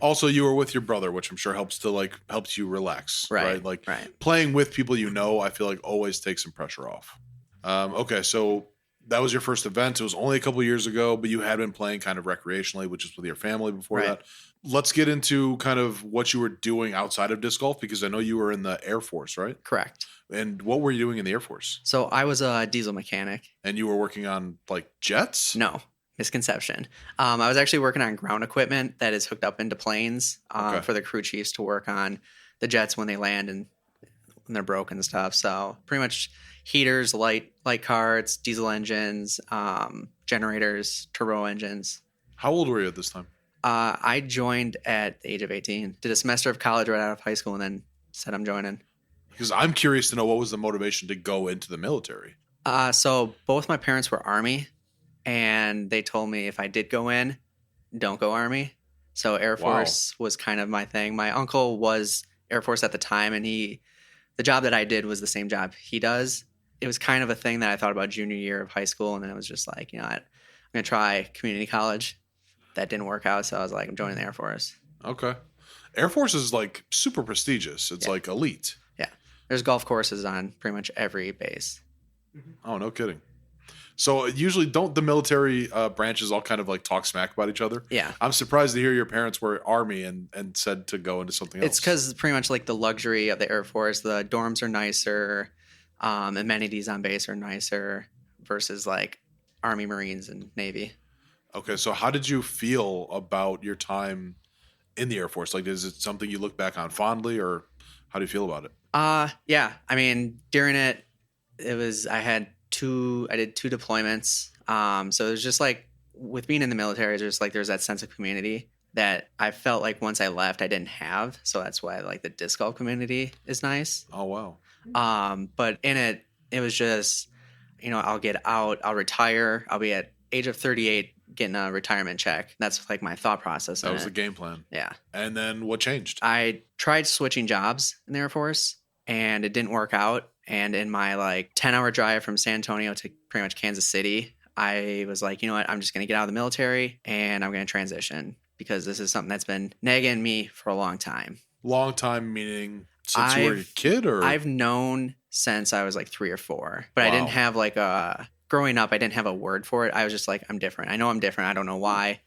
Also, you were with your brother, which I'm sure helps you relax, right? Like playing with people I feel like always takes some pressure off. Okay, so that was your first event. It was only a couple years ago, but you had been playing kind of recreationally, which is with your family before that. Let's get into kind of what you were doing outside of disc golf because I know you were in the Air Force, right? Correct. And what were you doing in the Air Force? So I was a diesel mechanic. And you were working on like jets? No, misconception. I was actually working on ground equipment that is hooked up into planes for the crew chiefs to work on the jets when they land and when they're broken and stuff. So pretty much heaters, light cards, diesel engines, generators, turbo engines. How old were you at this time? I joined at the age of 18. Did a semester of college right out of high school and then said I'm joining. Because I'm curious to know what was the motivation to go into the military? So both my parents were Army, and they told me if I did go in, don't go Army. So Air Force was kind of my thing. My uncle was Air Force at the time, and the job that I did was the same job he does. It was kind of a thing that I thought about junior year of high school, and then it was just like, I'm going to try community college. That didn't work out, so I was like, I'm joining the Air Force. Okay. Air Force is like super prestigious. It's like elite. Yeah. There's golf courses on pretty much every base. Oh, no kidding. So usually don't the military branches all kind of like talk smack about each other? Yeah. I'm surprised to hear your parents were Army and said to go into something else. It's because pretty much like the luxury of the Air Force. The dorms are nicer. Amenities on base are nicer versus like Army, Marines, and Navy. Okay, so how did you feel about your time in the Air Force? Like, is it something you look back on fondly, or how do you feel about it? Yeah. I mean, during I did two deployments. So it was just like with being in the military, there's that sense of community that I felt like once I left, I didn't have. So that's why like the disc golf community is nice. Oh, wow. But in it, it was just, I'll get out, I'll retire. I'll be at age of 38 getting a retirement check. That's like my thought process. That was the game plan. Yeah. And then what changed? I tried switching jobs in the Air Force and it didn't work out. And in my like 10-hour drive from San Antonio to pretty much Kansas City, I was like, you know what? I'm just going to get out of the military and I'm going to transition because this is something that's been nagging me for a long time. Long time meaning since you were a kid, or I've known since I was like 3 or 4, but I didn't have like growing up, I didn't have a word for it. I was just like, I'm different. I know I'm different. I don't know why.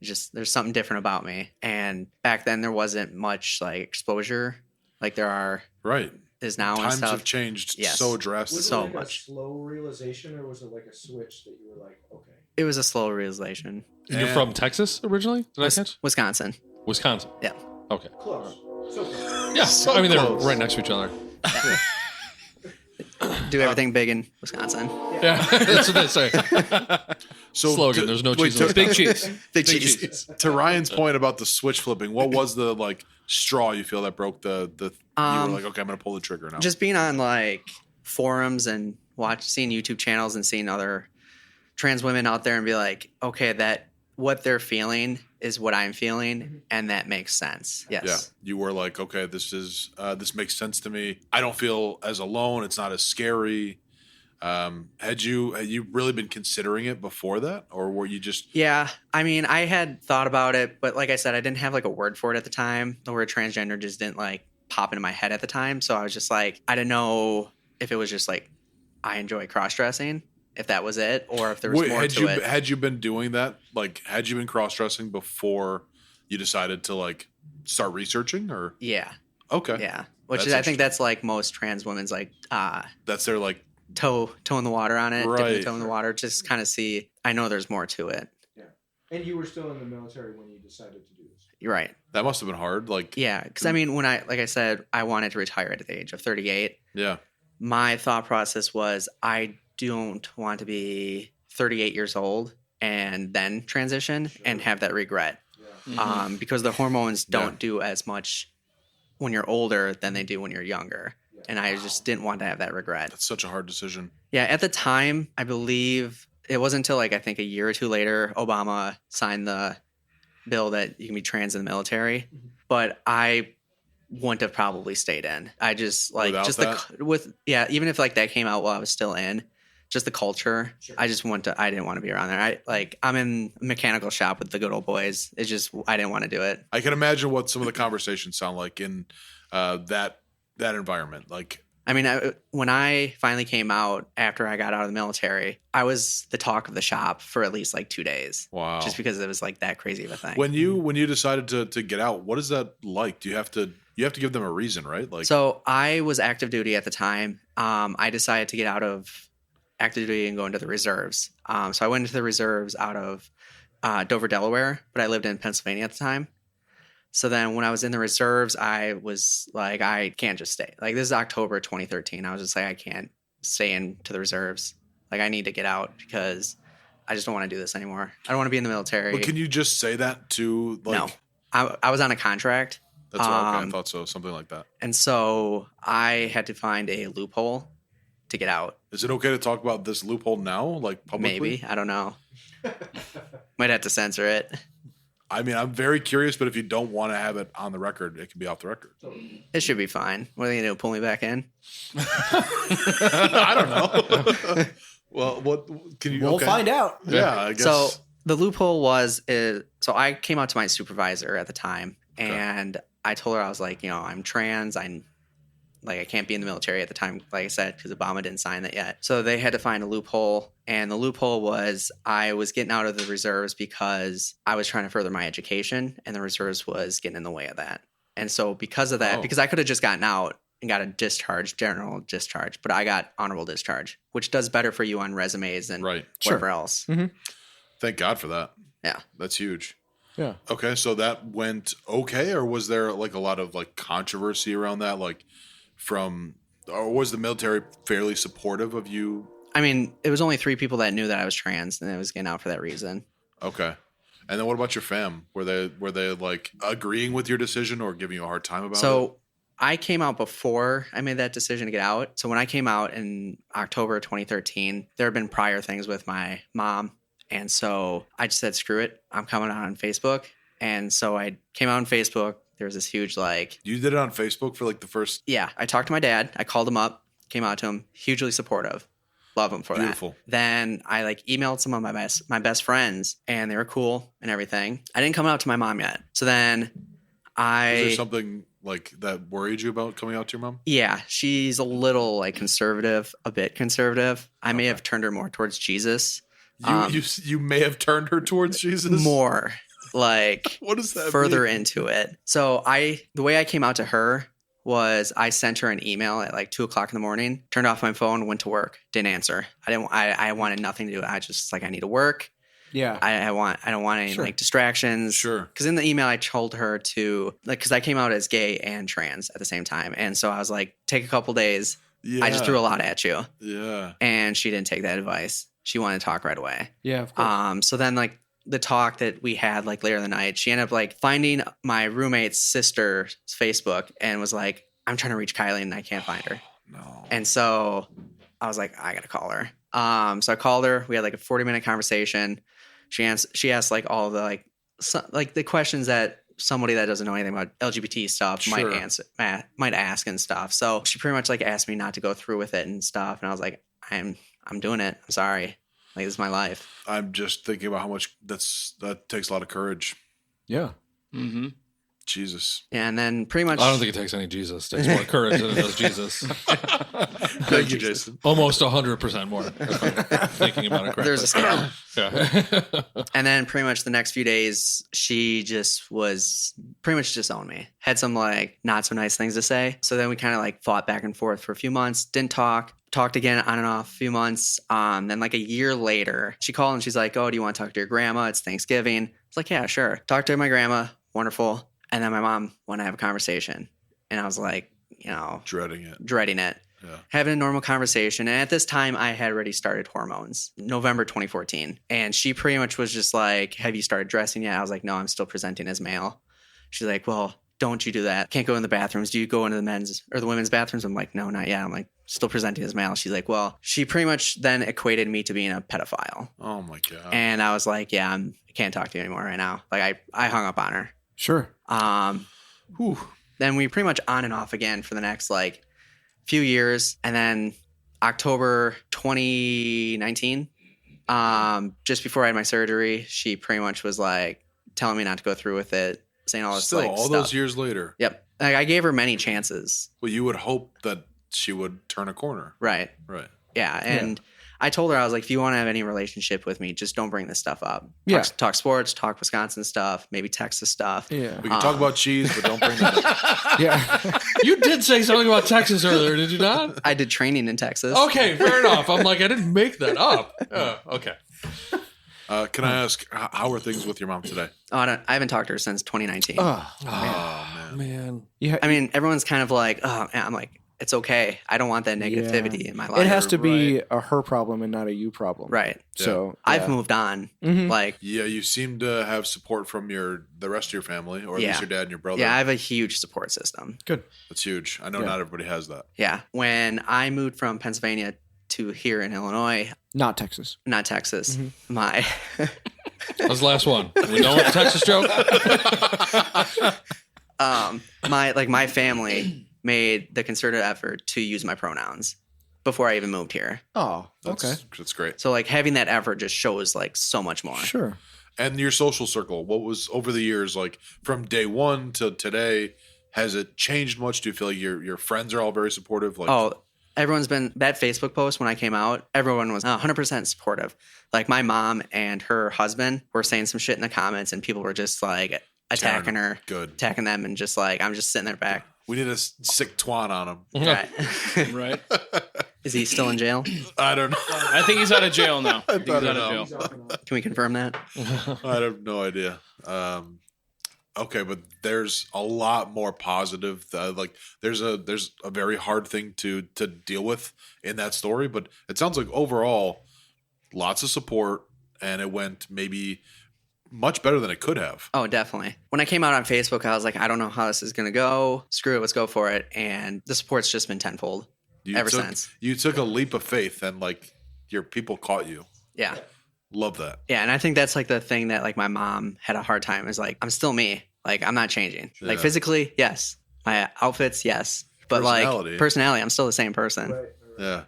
Just there's something different about me. And back then there wasn't much like exposure like there are is now. Times and stuff. have changed Yes. so drastically. Was it So like much. a slow realization, or was it like a switch that you were like, okay? It was a slow realization. And you're from Texas originally? Did I catch? Wisconsin. Wisconsin. Yeah. Okay. Close. So close. Yeah. So I mean, they're close. right next to each other. Do everything big in Wisconsin. Yeah. That's what they say. So Slogan, there's no cheese in Big cheese. Big cheese. cheese. To Ryan's point about the switch flipping, what was the like straw you feel that broke the you were like, okay, I'm gonna pull the trigger now. Just being on like forums and seeing YouTube channels and seeing other trans women out there and be like, okay, that what they're feeling is what I'm feeling, and that makes sense. Yes. Yeah, you were like, okay, this this makes sense to me. I don't feel as alone. It's not as scary. Had you really been considering it before that, or were you just? Yeah, I mean, I had thought about it, but like I said, I didn't have like a word for it at the time. The word transgender just didn't like pop into my head at the time, so I was just like, I didn't know if it was just like I enjoy cross dressing, if that was it, or if there was more to it. Had you been doing that? Like, had you been cross dressing before you decided to like start researching, or? Yeah. Okay. Yeah. Which That's is, I think that's like most trans women's like That's their like. toe in the water on it, dipping Right. the toe in the water, just kind of see. I know there's more to it. Yeah. And you were still in the military when you decided to do this. You're right. That must have been hard. Like, Yeah, because I mean, when like I said, I wanted to retire at the age of 38. yeah. My thought process was I don't want to be 38 years old and then transition and have that regret, because the hormones don't do as much when you're older than they do when you're younger. And I just didn't want to have that regret. That's such a hard decision. Yeah, at the time, I believe it wasn't until like I think a year or two later, Obama signed the bill that you can be trans in the military. But I wouldn't have probably stayed in. I just like Without just that? even if like that came out while I was still in, just the culture. I didn't want to be around there. I'm in a mechanical shop with the good old boys. It's just I didn't want to do it. I can imagine what some of the conversations sound like in that environment. Like, I mean, when I finally came out after I got out of the military, I was the talk of the shop for at least like 2 days. wow. Just because it was like that crazy of a thing. When you decided to get out, what is that like? Do you have to give them a reason, right? Like, So I was active duty at the time. I decided to get out of active duty and go into the reserves. So I went into the reserves out of Dover, Delaware, but I lived in Pennsylvania at the time. So then when I was in the reserves, I was like, I can't just stay. Like, this is October 2013. I was just like, I can't stay into the reserves. Like, I need to get out because I just don't want to do this anymore. I don't want to be in the military. but can you just say that to like? No. I was on a contract. That's what I thought so. Something like that. And so I had to find a loophole to get out. Is it okay to talk about this loophole now, like publicly? Maybe. I don't know. Might have to censor it. I mean, I'm very curious, but if you don't want to have it on the record, it can be off the record. It should be fine. What are they going to do? Pull me back in? I don't know. Well, what can you? We'll okay. find out. Yeah, I guess. So the loophole was, so I came out to my supervisor at the time and I told her, I was like, I'm trans. I can't be in the military at the time, like I said, because Obama didn't sign that yet. So they had to find a loophole. And the loophole was I was getting out of the reserves because I was trying to further my education and the reserves was getting in the way of that. And so because of that, because I could have just gotten out and got a discharge, general discharge, but I got honorable discharge, which does better for you on resumes and whatever else. Mm-hmm. Thank God for that. Yeah. That's huge. Yeah. Okay, so that went okay, or was there like a lot of like controversy around that? Like or was the military fairly supportive of you? I mean, it was only 3 people that knew that I was trans and I was getting out for that reason. Okay. And then what about your fam? Were they like agreeing with your decision or giving you a hard time about it? So I came out before I made that decision to get out. So when I came out in October 2013, there had been prior things with my mom. And so I just said, screw it. I'm coming out on Facebook. And so I came out on Facebook. There was this huge You did it on Facebook for like the first... Yeah. I talked to my dad. I called him up, came out to him, hugely supportive. Love him for Beautiful. that. Then I emailed some of my best friends and they were cool and everything. I didn't come out to my mom yet. So then Is there something like that worried you about coming out to your mom? Yeah, she's a little conservative, a bit conservative. I may have turned her more towards Jesus. You may have turned her towards Jesus? More what does that further mean? into it. So the way I came out to her was I sent her an email at 2:00 in the morning, turned off my phone, went to work, didn't answer. I wanted nothing to do. I just I need to work. Yeah. I don't want any distractions. Sure. Because in the email I told her to because I came out as gay and trans at the same time. And so I was like, take a couple days. Yeah. I just threw a lot at you. Yeah. And she didn't take that advice. She wanted to talk right away. Yeah, of course. So then the talk that we had later in the night, she ended up finding my roommate's sister's Facebook and was like, I'm trying to reach Kylie and I can't find her. No. And so I was like, I gotta call her. So I called her. We had a 40-minute conversation. She asked all the the questions that somebody that doesn't know anything about LGBT stuff Sure. might ask and stuff. So she pretty much asked me not to go through with it and stuff. And I was like, I'm doing it. I'm sorry. This is my life. I'm just thinking about how much that takes a lot of courage. Yeah. Mm-hmm. Jesus. Yeah, and then pretty much I don't think it takes any Jesus. It takes more courage than it does Jesus. Thank you, Jason. Almost 100% more. Thinking about it correctly. there's a scale. Yeah. And then pretty much the next few days, she just was pretty much disowned me. Had some not so nice things to say. So then we kind of fought back and forth for a few months. Didn't talk. Talked again on and off a few months. Then a year later, she called and she's like, oh, do you want to talk to your grandma? It's Thanksgiving. I was like, yeah, sure. Talked to my grandma. Wonderful. And then my mom wanted to have a conversation. And I was like, Dreading it. Yeah. Having a normal conversation. And at this time, I had already started hormones, November 2014. And she pretty much was just like, have you started dressing yet? I was like, no, I'm still presenting as male. She's like, well, don't you do that. Can't go in the bathrooms. Do you go into the men's or the women's bathrooms? I'm like, no, not yet. I'm like, still presenting as male. She's like, well, she pretty much then equated me to being a pedophile. Oh my God. And I was like, yeah, I can't talk to you anymore right now. I hung up on her. Sure. Then we pretty much on and off again for the next few years. And then October 2019, just before I had my surgery, she pretty much was telling me not to go through with it, saying all this Still, all stuff. those years later. Yep. I gave her many chances. Well, you would hope that she would turn a corner. Right. Right. Yeah. And I told her, I was like, if you want to have any relationship with me, just don't bring this stuff up. Yeah. Talk sports, talk Wisconsin stuff, maybe Texas stuff. Yeah. We can talk about cheese, but don't bring that up. Yeah. You did say something about Texas earlier, did you not? I did training in Texas. Okay, fair enough. I'm like, I didn't make that up. Okay. Can I ask, how are things with your mom today? Oh, I haven't talked to her since 2019. Oh, man. Man. Yeah. I mean, everyone's kind of like, oh, man. I'm like, it's okay. I don't want that negativity in my life. It has to be a her problem and not a you problem. Right. So I've moved on. Mhm. Yeah, you seem to have support from the rest of your family, or at least your dad and your brother. Yeah, I have a huge support system. Good. That's huge. I know not everybody has that. Yeah. When I moved from Pennsylvania to here in Illinois, Not Texas. not Texas, my That was the last one. We know what the Texas joke? my family made the concerted effort to use my pronouns before I even moved here. Oh, That's great. So having that effort just shows so much more. Sure. And your social circle, what was over the years, from day one to today, has it changed much? Do you feel like your friends are all very supportive? Everyone's been that Facebook post when I came out. Everyone was 100% supportive. My mom and her husband were saying some shit in the comments, and people were just attacking her, attacking them, and just I'm just sitting there back. We need a sick twat on him. Right. Right. Is he still in jail? I don't know. I think he's out of jail now. I think he's out of jail. Can we confirm that? I have no idea. Okay, but there's a lot more positive. There's a very hard thing to deal with in that story, but it sounds like overall, lots of support, and it went maybe much better than it could have. Oh, definitely. When I came out on Facebook, I was like, I don't know how this is going to go. Screw it. Let's go for it. And the support's just been tenfold ever since. You took a leap of faith and like your people caught you. Yeah. Love that. Yeah. And I think that's like the thing that like my mom had a hard time is like, I'm still me. Like, I'm not changing. Yeah. Like physically, yes. My outfits, yes. But like personality, I'm still the same person. Right. Yeah.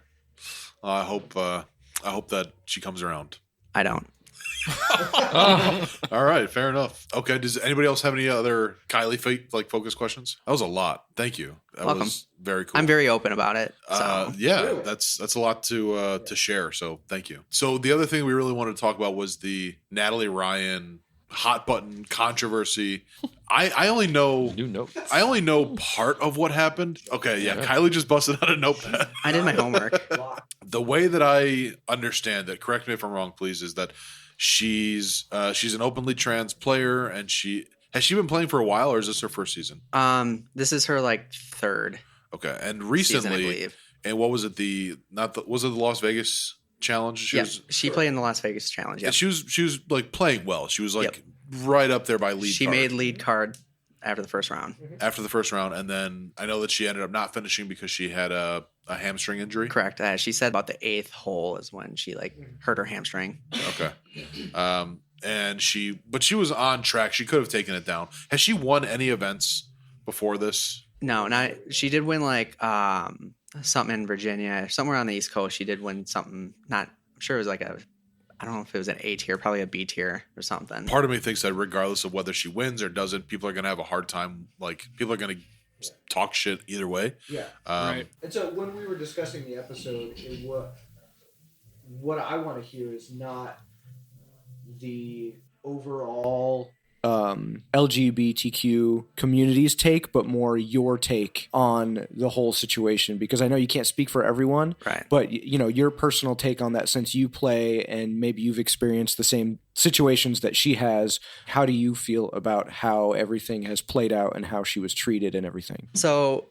I hope that she comes around. I don't. All right, fair enough. Okay, does anybody else have any other Kylie focus questions? That was a lot. Thank you. That Welcome. was very cool. I'm very open about it. So. Yeah, that's a lot to share. So thank you. So the other thing we really wanted to talk about was the Natalie Ryan hot button controversy. I only know New note. I only know part of what happened. Okay, yeah. Kylie just busted out a notepad. I did my homework. The way that I understand it, correct me if I'm wrong, please, is that she's an openly trans player, and has she been playing for a while, or is this her first season? This is her like third. Okay, and season, I recently, believe. and what was it? Was it the Las Vegas Challenge? She played in the Las Vegas Challenge. Yeah, she was like playing well. She was like right up there by lead. She made lead card after the first round. After the first round, and then I know that she ended up not finishing because she had a hamstring injury. Correct. She said about the 8th hole is when she like hurt her hamstring. Okay. And she was on track. She could have taken it down. Has she won any events before this? No, not. She did win like something in Virginia, somewhere on the East Coast. She did win something. Not. I'm sure it was like I don't know if it was an A tier, probably a B tier or something. Part of me thinks that regardless of whether she wins or doesn't, people are going to have a hard time. Like, people are going to talk shit either way. Yeah. Right. And so when we were discussing the episode, what I want to hear is not the overall LGBTQ community's take, but more your take on the whole situation, because I know you can't speak for everyone, Right. but your personal take on that, since you play and maybe you've experienced the same situations that she has. How do you feel about how everything has played out and how she was treated and everything? So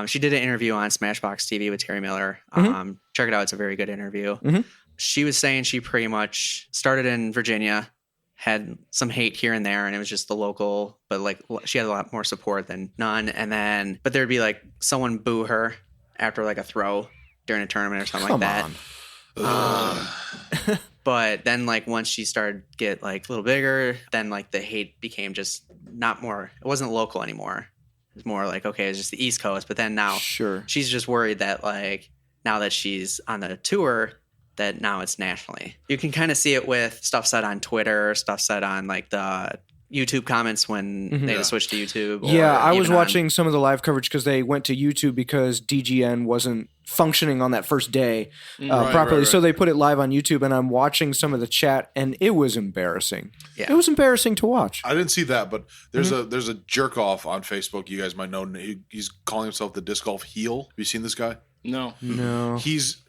she did an interview on Smashbox TV with Terry Miller. Check it out. It's a very good interview. She was saying she pretty much started in Virginia, had some hate here and there, and it was just the local, but like she had a lot more support than none. And then, but there'd be like someone boo her after like a throw during a tournament or something like that. But then like once she started to get like a little bigger, then like the hate became just not more, it wasn't local anymore. It's more like, okay, it's just the East Coast. But then now she's just worried that like now that she's on the tour, that now it's nationally. You can kind of see it with stuff said on Twitter, stuff said on like the YouTube comments when they switched to YouTube. Yeah, I was watching some of the live coverage because they went to YouTube because DGN wasn't functioning on that first day properly. Right. So they put it live on YouTube, and I'm watching some of the chat, and it was embarrassing. Yeah. It was embarrassing to watch. I didn't see that, but there's a jerk off on Facebook. You guys might know. He's calling himself the disc golf heel. Have you seen this guy? No. He's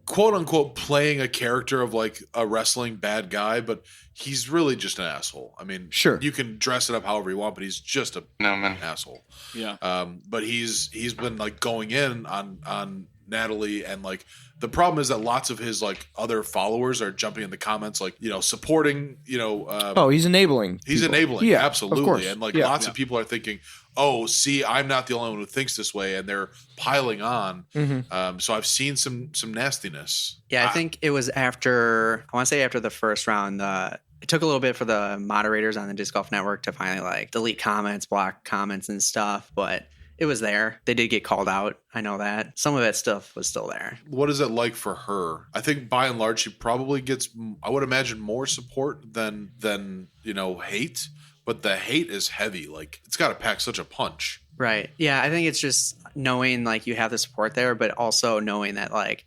quote unquote playing a character of like a wrestling bad guy, but he's really just an asshole. I mean, you can dress it up however you want, but he's just an asshole. Yeah. But he's been like going in on Natalie, and like the problem is that lots of his like other followers are jumping in the comments, like, supporting, he's enabling. He's enabling. Yeah, absolutely. of course. And like lots of people are thinking, oh, see, I'm not the only one who thinks this way, and they're piling on. So I've seen some nastiness. Yeah, I think it was after the first round, it took a little bit for the moderators on the Disc Golf Network to finally like delete comments, block comments and stuff, but it was there. They did get called out. I know that. Some of that stuff was still there. What is it like for her? I think by and large, she probably gets, I would imagine, more support than hate. But the hate is heavy. Like, it's got to pack such a punch. Right. Yeah, I think it's just knowing like you have the support there, but also knowing that like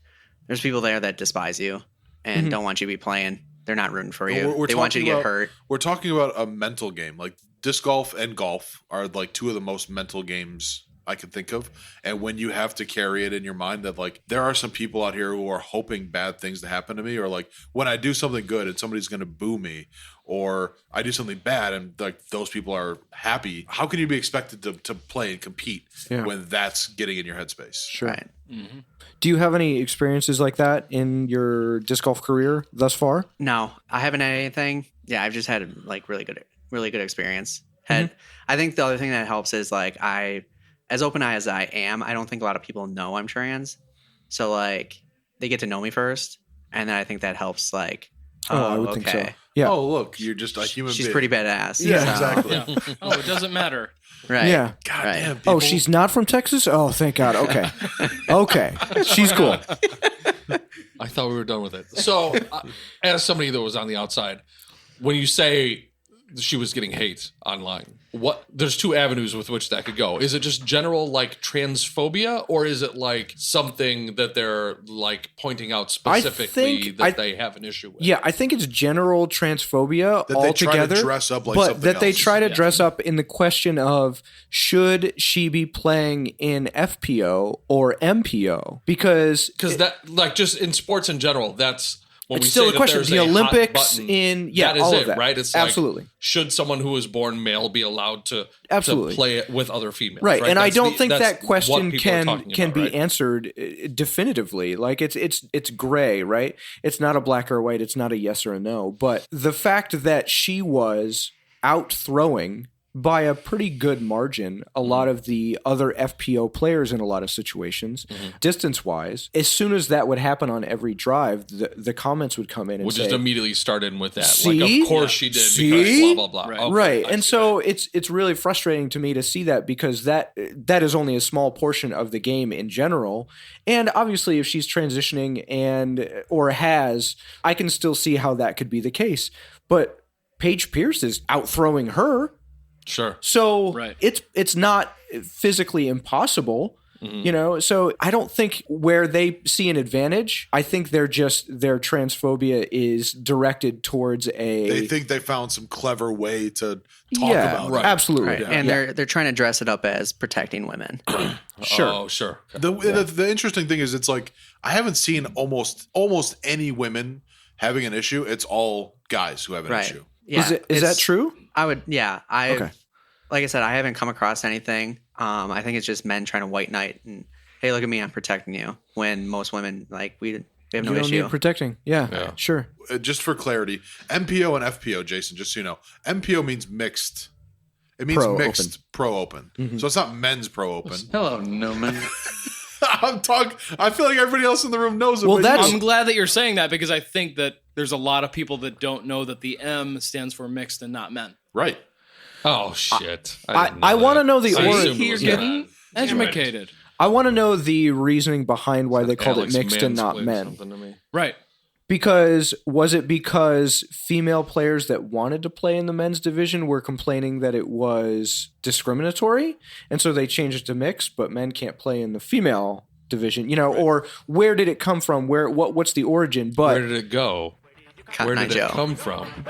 there's people there that despise you and don't want you to be playing. They're not rooting for you. They want you to get hurt. We're talking about a mental game. Like, disc golf and golf are like two of the most mental games I can think of. And when you have to carry it in your mind that like there are some people out here who are hoping bad things to happen to me, or like when I do something good and somebody's going to boo me, or I do something bad and like those people are happy. How can you be expected to play and compete when that's getting in your headspace? Sure. Right. Mm-hmm. Do you have any experiences like that in your disc golf career thus far? No, I haven't had anything. Yeah, I've just had like really good experience. I think the other thing that helps is like as open-eyed as I am, I don't think a lot of people know I'm trans. So like they get to know me first, and then I think that helps. Like, I would think so. Yeah. Oh, look, you're just a human she's being. pretty badass. Yeah, so- exactly. Yeah. Oh, it doesn't matter. Right. Yeah. God Right. damn. People. Oh, she's not from Texas? Oh, thank God. Okay. Okay. She's cool. I thought we were done with it. So, as somebody that was on the outside, when you say she was getting hate online, there's two avenues with which that could go. Is it just general like transphobia, or is it like something that they're like pointing out specifically that they have an issue with? Yeah, I think it's general transphobia That they try to altogether. dress up like but something that they else. try to dress up in the question of should she be playing in FPO or MPO? Because that like just in sports in general, that's when it's we still say a that question. there's The a hot Olympics button, in that is all it, of that. right? It's absolutely. Like, should someone who was born male be allowed to Absolutely. play it with other females? Right, and I That's don't think that's that question what people are can talking be about, right? answered definitively. Like it's gray, right? It's not a black or white. It's not a yes or a no. But the fact that she was out throwing by a pretty good margin a lot of the other FPO players in a lot of situations, distance wise, as soon as that would happen on every drive, the comments would come in and We'll say, just immediately start in with that. See? Like, of course she did See? because blah blah blah. Right. Okay, right. I And see so it's really frustrating to me to see that, because that is only a small portion of the game in general. And obviously if she's transitioning or has, I can still see how that could be the case. But Paige Pierce is out throwing her. Sure. So Right. it's not physically impossible. You know, so I don't think where they see an advantage, I think their transphobia is directed towards They think they found some clever way to talk about it. absolutely. Right. And they're trying to dress it up as protecting women. Sure. Oh, sure. The interesting thing is, it's like I haven't seen almost any women having an issue. It's all guys who have an issue. Yeah. Is that it's- true? I would, yeah. Okay. Like I said, I haven't come across anything. I think it's just men trying to white knight and, hey, look at me, I'm protecting you. When most women, like, we have no You don't issue. need protecting. Yeah. Sure. Just for clarity, MPO and FPO, Jason, just so you know, MPO means mixed. It means Pro mixed pro open. So it's not men's pro open. Hello, Newman. I feel like everybody else in the room knows it. Well, but that's- I'm glad that you're saying that, because I think that there's a lot of people that don't know that the M stands for mixed and not men. right. Oh shit! I want to know the origin. You're getting educated. I want to know the reasoning behind why they called Alex it mixed and not mansplained men. something to me. Right. Because was it because female players that wanted to play in the men's division were complaining that it was discriminatory, and so they changed it to mixed, but men can't play in the female division, or where did it come from? What's the origin? But Where did it go? Cotton Where Eye did Joe. it come from?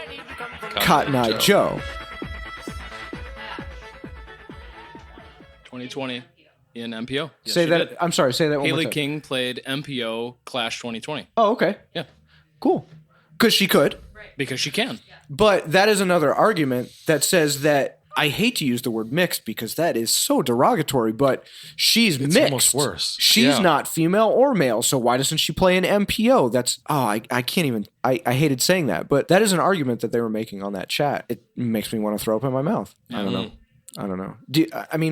Cotton Eye Joe. 2020 in MPO. Yes, Say she that. did. I'm sorry. Say that one more Haley time. King played MPO Clash 2020. Oh, okay. Yeah. Cool. Because she could. Because she can. But that is another argument that says that I hate to use the word mixed because that is so derogatory, but she's It's mixed. almost worse. She's Yeah. not female or male, so why doesn't she play in MPO? I can't even, I hated saying that, but that is an argument that they were making on that chat. It makes me want to throw up in my mouth. I don't know.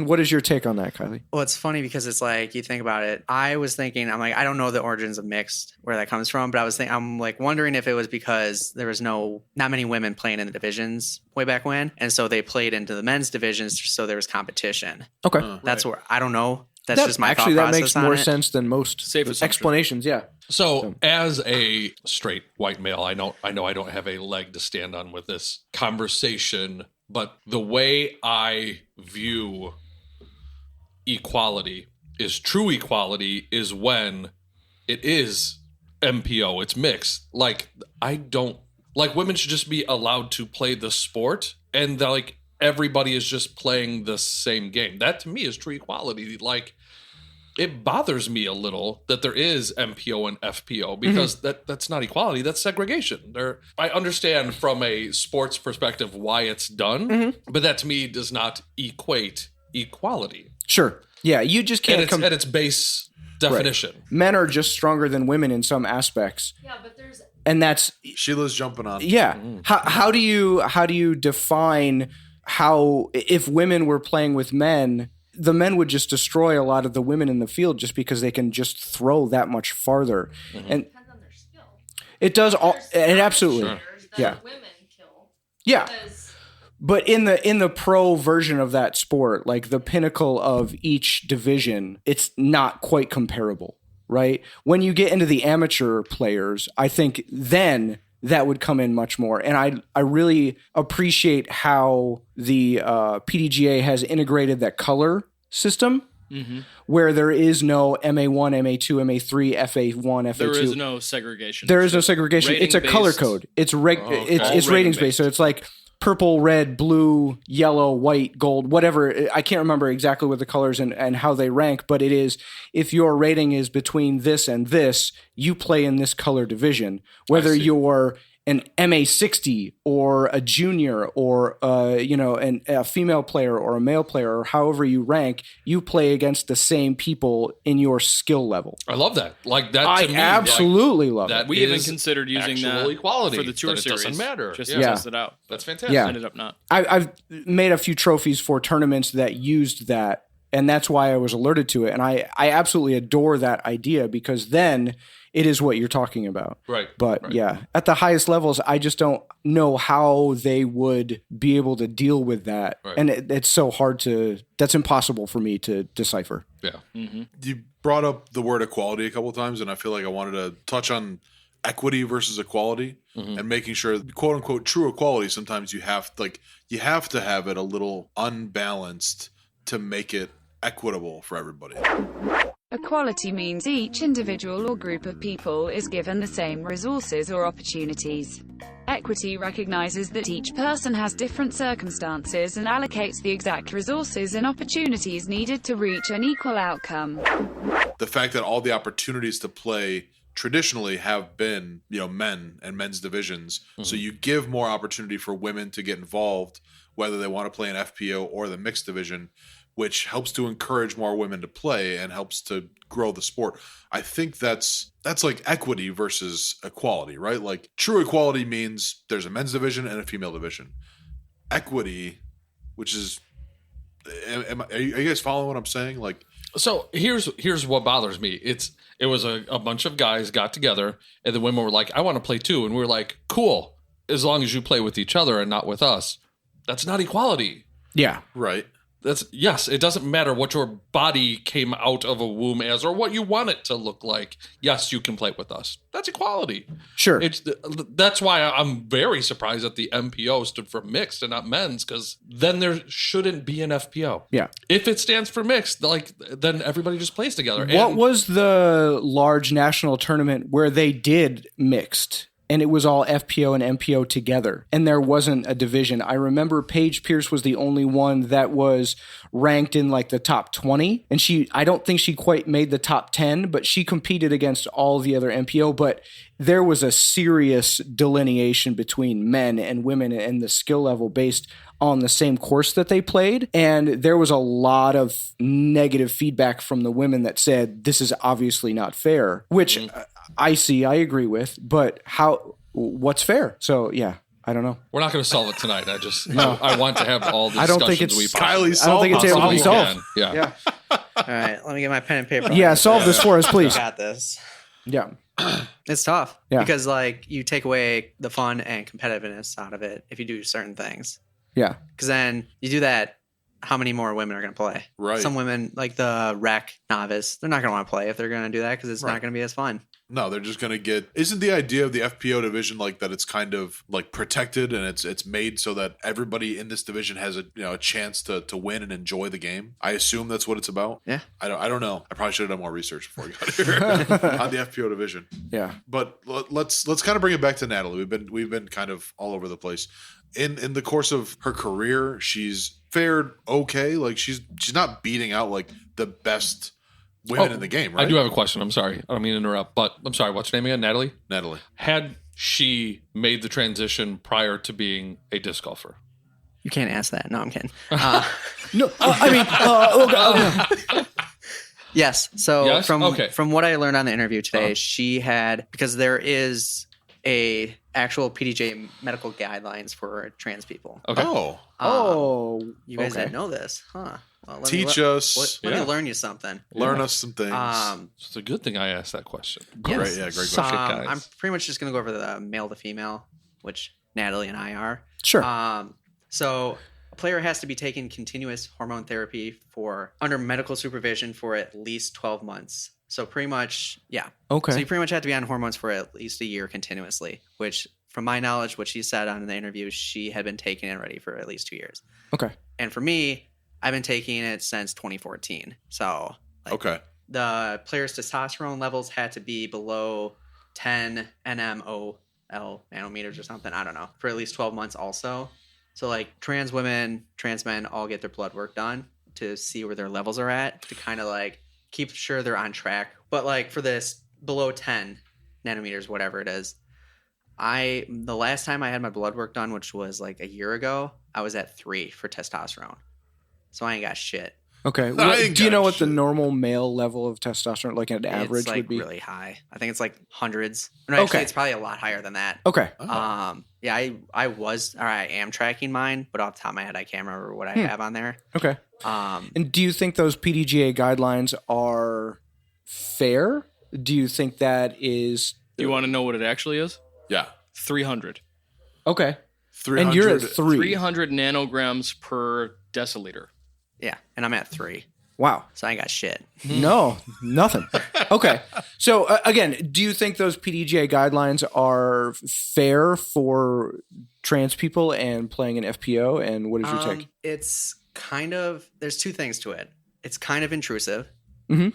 What is your take on that, Kylie? Well, it's funny because it's like you think about it. I was thinking, I'm like, I don't know the origins of mixed, where that comes from, but I'm like wondering if it was because there was not many women playing in the divisions way back when, and so they played into the men's divisions, so there was competition. Okay. That's where I don't know. That's just my actually, thought that process makes more on it. sense than most Safe assumption. explanations. Yeah. So, as a straight white male, I know I don't have a leg to stand on with this conversation, but the way I view equality is true equality is when it is MPO, it's mixed. Like women should just be allowed to play the sport, and everybody is just playing the same game. That to me is true equality. Like, it bothers me a little that there is MPO and FPO because that's not equality, that's segregation. I understand from a sports perspective why it's done, but that to me does not equate equality. Sure. Yeah, you just can't at its base definition. Right. Men are just stronger than women in some aspects. Yeah, but there's and that's Sheila's jumping on. Yeah. How do you define how if women were playing with men, the men would just destroy a lot of the women in the field just because they can just throw that much farther. And depends on their skill. it does all it absolutely. That Yeah. women kill. Yeah. Because But in the pro version of that sport, like the pinnacle of each division, it's not quite comparable, right? When you get into the amateur players, I think then that would come in much more. And I really appreciate how the PDGA has integrated that color system where there is no MA1, MA2, MA3, FA1, FA2. There is no segregation. There is no segregation. It's a color Rating-based. code. It's All ratings rating-based. based. So it's like purple, red, blue, yellow, white, gold, whatever. I can't remember exactly what the colors and how they rank, but it is if your rating is between this and this, you play in this color division. Whether you're an MA60 or a junior or a female player or a male player or however you rank, you play against the same people in your skill level. I love that. Like that. I to me, absolutely love that it. We even is considered using actual that equality for the tour that it series. doesn't matter. Just Yeah. to test it out. That's fantastic. Yeah. Ended up not. I've made a few trophies for tournaments that used that, and that's why I was alerted to it. And I absolutely adore that idea because then it is what you're talking about. Right. But yeah, at the highest levels, I just don't know how they would be able to deal with that. Right. And it's so hard that's impossible for me to decipher. Yeah. You brought up the word equality a couple of times, and I feel like I wanted to touch on equity versus equality and making sure, quote unquote, true equality. Sometimes you have to have it a little unbalanced to make it equitable for everybody. Equality means each individual or group of people is given the same resources or opportunities. Equity recognizes that each person has different circumstances and allocates the exact resources and opportunities needed to reach an equal outcome. The fact that all the opportunities to play traditionally have been, men and men's divisions. So you give more opportunity for women to get involved, whether they want to play an FPO or the mixed division, which helps to encourage more women to play and helps to grow the sport. I think that's like equity versus equality, right? Like true equality means there's a men's division and a female division. Equity, which is, are you guys following what I'm saying? Like, So here's what bothers me. It was a bunch of guys got together and the women were like, I want to play too. And we were like, cool, as long as you play with each other and not with us. That's not equality. Yeah. right. Yes, it doesn't matter what your body came out of a womb as or what you want it to look like. Yes, you can play with us. That's equality. Sure. That's why I'm very surprised that the MPO stood for mixed and not men's, because then there shouldn't be an FPO. Yeah. If it stands for mixed, then everybody just plays together. What was the large national tournament where they did mixed? And it was all FPO and MPO together. And there wasn't a division. I remember Paige Pierce was the only one that was ranked in like the top 20. And I don't think she quite made the top 10, but she competed against all the other MPO. But there was a serious delineation between men and women and the skill level based on the same course that they played. And there was a lot of negative feedback from the women that said, this is obviously not fair, which I agree with, but what's fair? So yeah, I don't know. We're not going to solve it tonight. I want to have all the I don't think discussions it's we Kylie I don't think it's able to be solved. Yeah. All right, let me get my pen and paper. Yeah, solve this for us, please. Got this. Yeah. It's tough Yeah. because you take away the fun and competitiveness out of it if you do certain things. Yeah. Because then you do that, how many more women are going to play? Right. Some women, like the rec novice, they're not going to want to play if they're going to do that because it's Right. not going to be as fun. No, they're just going to get. Isn't the idea of the FPO division like that? It's kind of like protected and it's made so that everybody in this division has a chance to win and enjoy the game. I assume that's what it's about. Yeah. I don't know. I probably should have done more research before we got here on the FPO division. Yeah. But let's kind of bring it back to Natalie. We've been kind of all over the place. in the course of her career, she's fared okay. Like she's not beating out like the best women in the game, right? I do have a question. I'm sorry. I don't mean to interrupt, but I'm sorry. What's your name again? Natalie? Had she made the transition prior to being a disc golfer? You can't ask that. No, I'm kidding. No, Yes. So Yes? from what I learned on the interview today, she had, because there is a actual PDJ medical guidelines for trans people. Okay. You guys didn't know this, huh? Well, Teach us. Let me learn you something. Learn us some things. It's a good thing I asked that question. Great, great question. guys. I'm pretty much just going to go over the male to female, which Natalie and I are. Sure. So a player has to be taking continuous hormone therapy under medical supervision for at least 12 months. So pretty much, yeah. Okay. So you pretty much have to be on hormones for at least a year continuously, which from my knowledge, what she said on the interview, she had been taking it already for at least 2 years. Okay. And for me, I've been taking it since 2014. So the player's testosterone levels had to be below 10 nmol nanometers or something. I don't know, for at least 12 months also. So like trans women, trans men all get their blood work done to see where their levels are at to kind of like keep sure they're on track. But like for this below 10 nanometers, whatever it is, the last time I had my blood work done, which was like a year ago, I was at 3 for testosterone. So I ain't got shit. Okay. Do you know what the normal male level of testosterone, like an average, it's like would be? Really high. I think it's like hundreds. No, actually, it's probably a lot higher than that. Okay. Yeah, I am tracking mine, but off the top of my head, I can't remember what I have on there. Okay. And do you think those PDGA guidelines are fair? Do you think that is? Do you want to know what it actually is? Yeah. 300. Okay. 300. And you're at 3. 300 nanograms per deciliter. Yeah, and I'm at 3. Wow. So I ain't got shit. No, nothing. Okay. So again, do you think those PDGA guidelines are fair for trans people and playing an FPO? And what is your take? It's kind of, there's 2 things to it. It's kind of intrusive. Mm-hmm.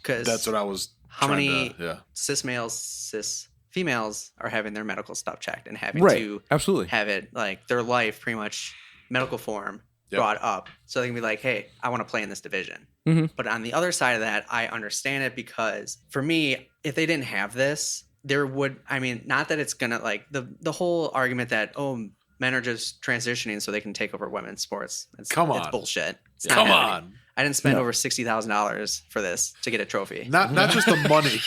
Because that's what I was. How many cis males, cis females are having their medical stuff checked and having to have it like their life pretty much medical form brought up so they can be like, hey, I want to play in this division. Mm-hmm. But on the other side of that, I understand it because for me, if they didn't have this, there would, I mean, not that it's gonna like the whole argument that, oh, men are just transitioning so they can take over women's sports. It's bullshit. It's not happening. I didn't spend over $60,000 for this to get a trophy. Not just the money.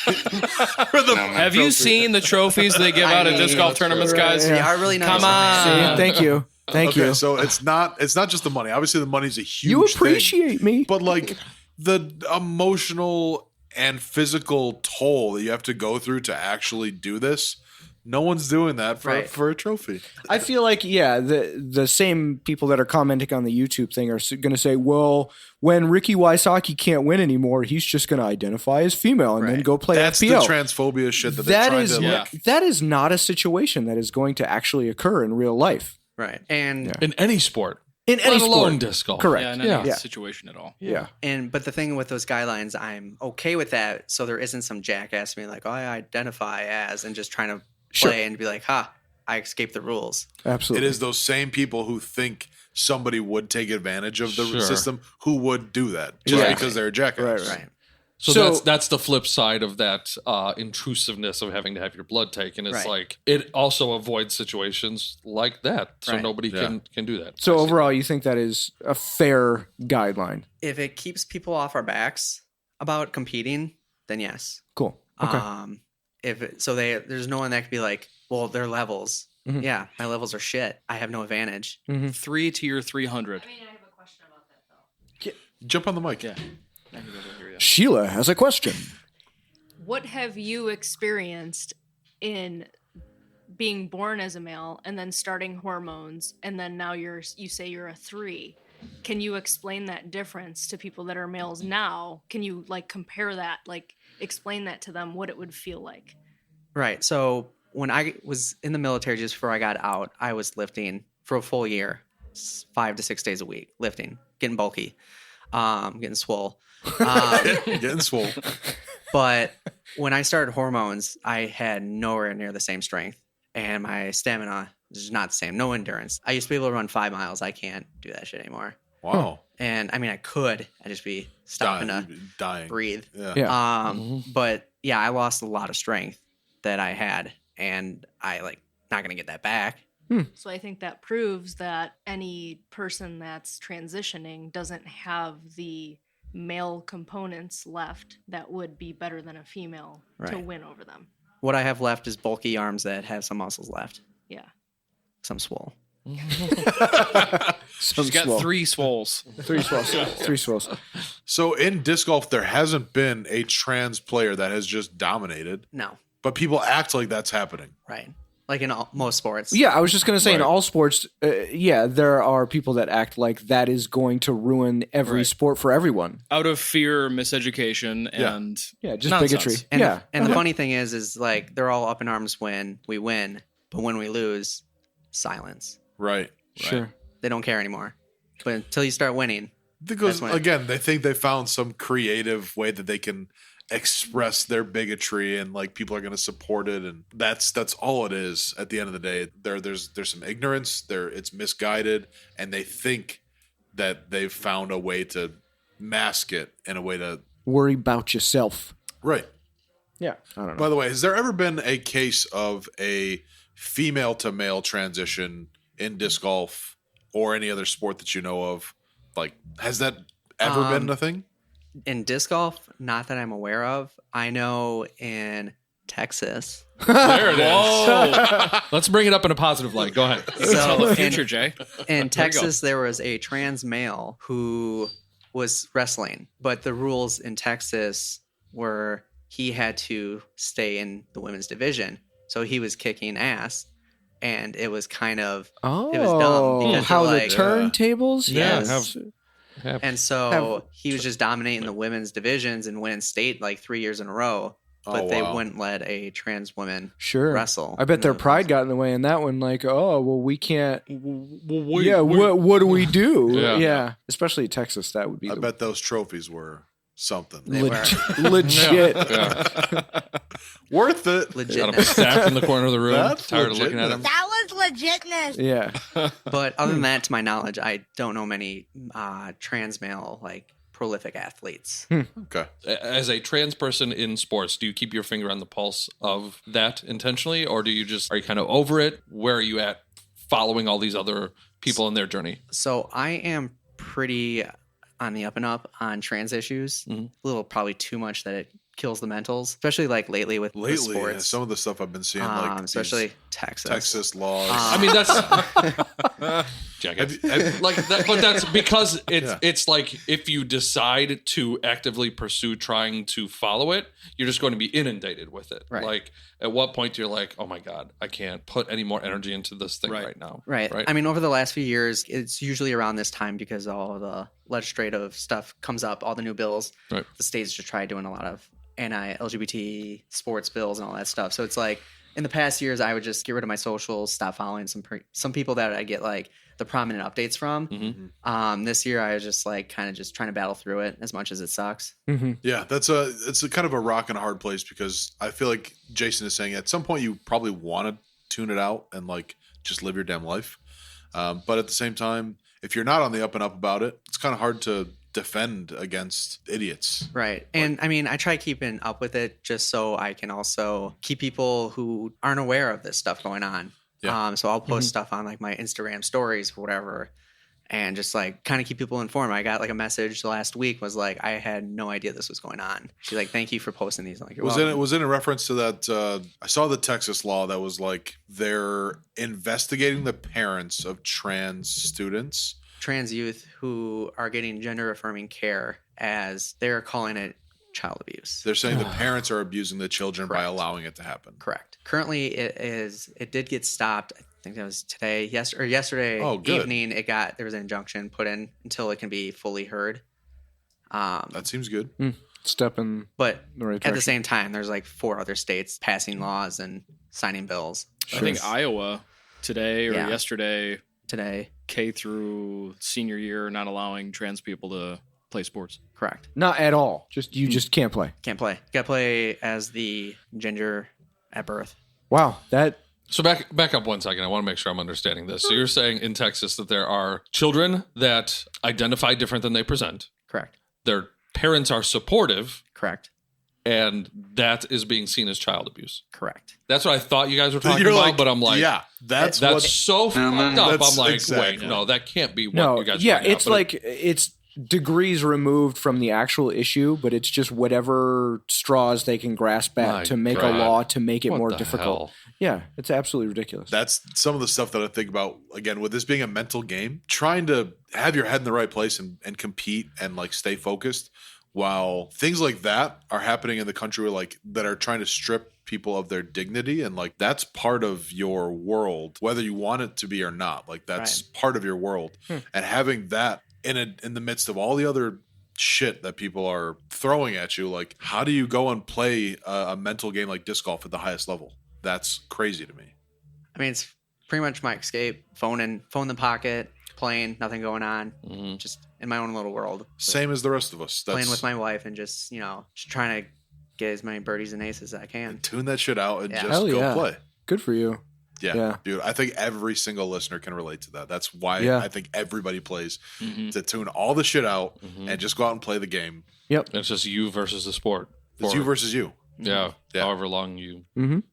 Have you seen the trophies they give out at disc golf tournaments, guys? They are really nice. Come on. Thank you. Thank you. So it's not just the money. Obviously, the money's a huge You appreciate thing, me. but like the emotional and physical toll that you have to go through to actually do this, no one's doing that for a trophy. I feel like, the same people that are commenting on the YouTube thing are going to say, well, when Ricky Wysocki can't win anymore, he's just going to identify as female and then go play That's FPO. the transphobia shit that they're trying to that is not a situation that is going to actually occur in real life. Right. And in any sport. In any sport. Let alone disc golf. Correct. Yeah, in any situation at all. Yeah. But the thing with those guidelines, I'm okay with that. So there isn't some jackass being like, oh, I identify as, and just trying to play and be like, I escaped the rules. Absolutely. It is those same people who think somebody would take advantage of the system who would do that just because they're a jackass. Right. So that's the flip side of that intrusiveness of having to have your blood taken. It's like it also avoids situations like that, so nobody can do that. So overall, you think that is a fair guideline? If it keeps people off our backs about competing, then yes. Cool. Okay. There's no one that could be like, well, their levels. Mm-hmm. Yeah, my levels are shit. I have no advantage. Mm-hmm. 3 to your 300. I have a question about that though. Jump on the mic. Yeah. Sheila has a question. What have you experienced in being born as a male and then starting hormones and then now you say you're a 3? Can you explain that difference to people that are males now? Can you like compare that, like explain that to them what it would feel like? Right. So when I was in the military just before I got out, I was lifting for a full year, 5 to 6 days a week, lifting, getting bulky, getting swole. Getting swole. But when I started hormones, I had nowhere near the same strength, and my stamina It's just not the same. No endurance. I used to be able to run 5 miles. I can't do that shit anymore. Wow. And I mean, I could. I'd just be stopping to dying. breathe. Yeah. But yeah, I lost a lot of strength that I had, and I not gonna get that back. So I think that proves that any person that's transitioning doesn't have the male components left that would be better than a female to Right. win over them. What I have left is bulky arms that have some muscles left. Yeah. Some swole. She's got 3 swoles. 3 swells. 3 swells. So in disc golf, there hasn't been a trans player that has just dominated, No. but people act like that's happening. Right. Like in most sports. Yeah, I was just going to say, in Right. all sports, there are people that act like that is going to ruin every Right. sport for everyone. Out of fear, miseducation, and Yeah, just nonsense. bigotry. And, Yeah. and the funny thing is like they're all up in arms when we win, but when we lose, silence. Right. Sure. They don't care anymore. But until you start winning, Because That's when- again, they think they found some creative way that they can express their bigotry, and like people are going to support it, and that's all it is. At the end of the day, there's some ignorance. It's misguided, and they think that they've found a way to mask it in a way to Worry about yourself. right. Yeah. I don't know. By the way, has there ever been a case of a female to male transition in disc golf or any other sport that you know of? Like, has that ever been a thing? in disc golf, not that I'm aware of. I know in Texas. There it is. Whoa. Let's bring it up in a positive light. Go ahead. Tell the So future, Jay. in Texas, there was a trans male who was wrestling, but the rules in Texas were he had to stay in the women's division. So he was kicking ass, and it was kind of it was dumb because how they're the like, turntables? Yeah, Yes. and so he was just dominating the women's divisions and winning state like 3 years in a row. But Oh, they wow. wouldn't let a trans woman Sure. wrestle. I bet their in the pride got in the way in that one. Like, oh, well, we can't. We- Yeah, we- what do we do? Yeah. Yeah. Especially Texas, that would be I the bet those trophies were something. They were legit. Yeah. Worth it. Got legit. him stacked in the corner of the room. That's Tired of looking at him. That was legitness. Yeah. But other than that, to my knowledge, I don't know many trans male like prolific athletes. Okay. As a trans person in sports, do you keep your finger on the pulse of that intentionally, or are you kind of over it? Where are you at following all these other people in their journey? So I am pretty on the up and up on trans issues. A little probably too much that it kills the mentals, especially like lately with the Lately, sports. some of the stuff I've been seeing, like especially these Texas. Texas laws. I mean, that's jackass. Like that, but that's because it's like if you decide to actively pursue trying to follow it, you're just going to be inundated with it. Right. Like at what point you're like, oh my god, I can't put any more energy into this thing right now. Right. I mean, over the last few years, it's usually around this time because all the legislative stuff comes up, all the new bills. Right. The states just try doing a lot of anti-LGBT sports bills and all that stuff. So it's like in the past years, I would just get rid of my socials, stop following some people that I get like the prominent updates from. This year, I was just like kind of just trying to battle through it as much as it sucks. Yeah, it's a kind of a rock and a hard place because I feel like Jason is saying at some point you probably want to tune it out and like just live your damn life. But at the same time, if you're not on the up and up about it, it's kind of hard to defend against idiots. Right. And I mean, I try keeping up with it just so I can also keep people who aren't aware of this stuff going on. Yeah. So I'll post stuff on like my Instagram stories or whatever and just like kind of keep people informed. I got like a message last week was like, I had no idea this was going on. She's like, thank you for posting these. I'm like, you're welcome. Was it in reference to that? I saw the Texas law that was like they're investigating the parents of trans students. Trans youth who are getting gender affirming care as they're calling it child abuse. They're saying the parents are abusing the children by Correct. allowing it to happen. Correct. Currently, it did get stopped. I think that was today, yesterday Oh, good. evening. There was an injunction put in until it can be fully heard. That seems good. Step in But the right at the direction. same time, there's like 4 other states passing laws and signing bills I think Iowa today or Yeah. yesterday, today. K through senior year, not allowing trans people to play sports. Correct. Not at all. You just can't play. Can't play. Got to play as the gender at birth. Wow, that So back up 1 second. I want to make sure I'm understanding this. So you're saying in Texas that there are children that identify different than they present. Correct. Their parents are supportive, Correct. and that is being seen as child abuse. Correct. That's what I thought you guys were talking You're about, like, but I'm like, yeah, that's so fucked up. That's I'm like, exactly. wait, no, that can't be what No, you guys yeah, are talking it's about. But like it's degrees removed from the actual issue, but it's just whatever straws they can grasp My at to make God. a law to make it What more the difficult. hell? Yeah, it's absolutely ridiculous. That's some of the stuff that I think about, again, with this being a mental game, trying to have your head in the right place and compete and like stay focused while things like that are happening in the country like that are trying to strip people of their dignity. And like, that's part of your world, whether you want it to be or not. Like that's part of your world. And having that in the midst of all the other shit that people are throwing at you, like how do you go and play a mental game like disc golf at the highest level? That's crazy to me. I mean, it's pretty much my escape. Phone in the pocket, playing, nothing going on, just in my own little world. Same as the rest of us. That's, Playing with my wife and just just trying to get as many birdies and aces as I can. tune that shit out and just Hell go yeah. play. Good for you. Yeah, dude. I think every single listener can relate to that. That's why I think everybody plays to tune all the shit out and just go out and play the game. Yep. It's just you versus the sport. It's you versus you. Yeah. However long you.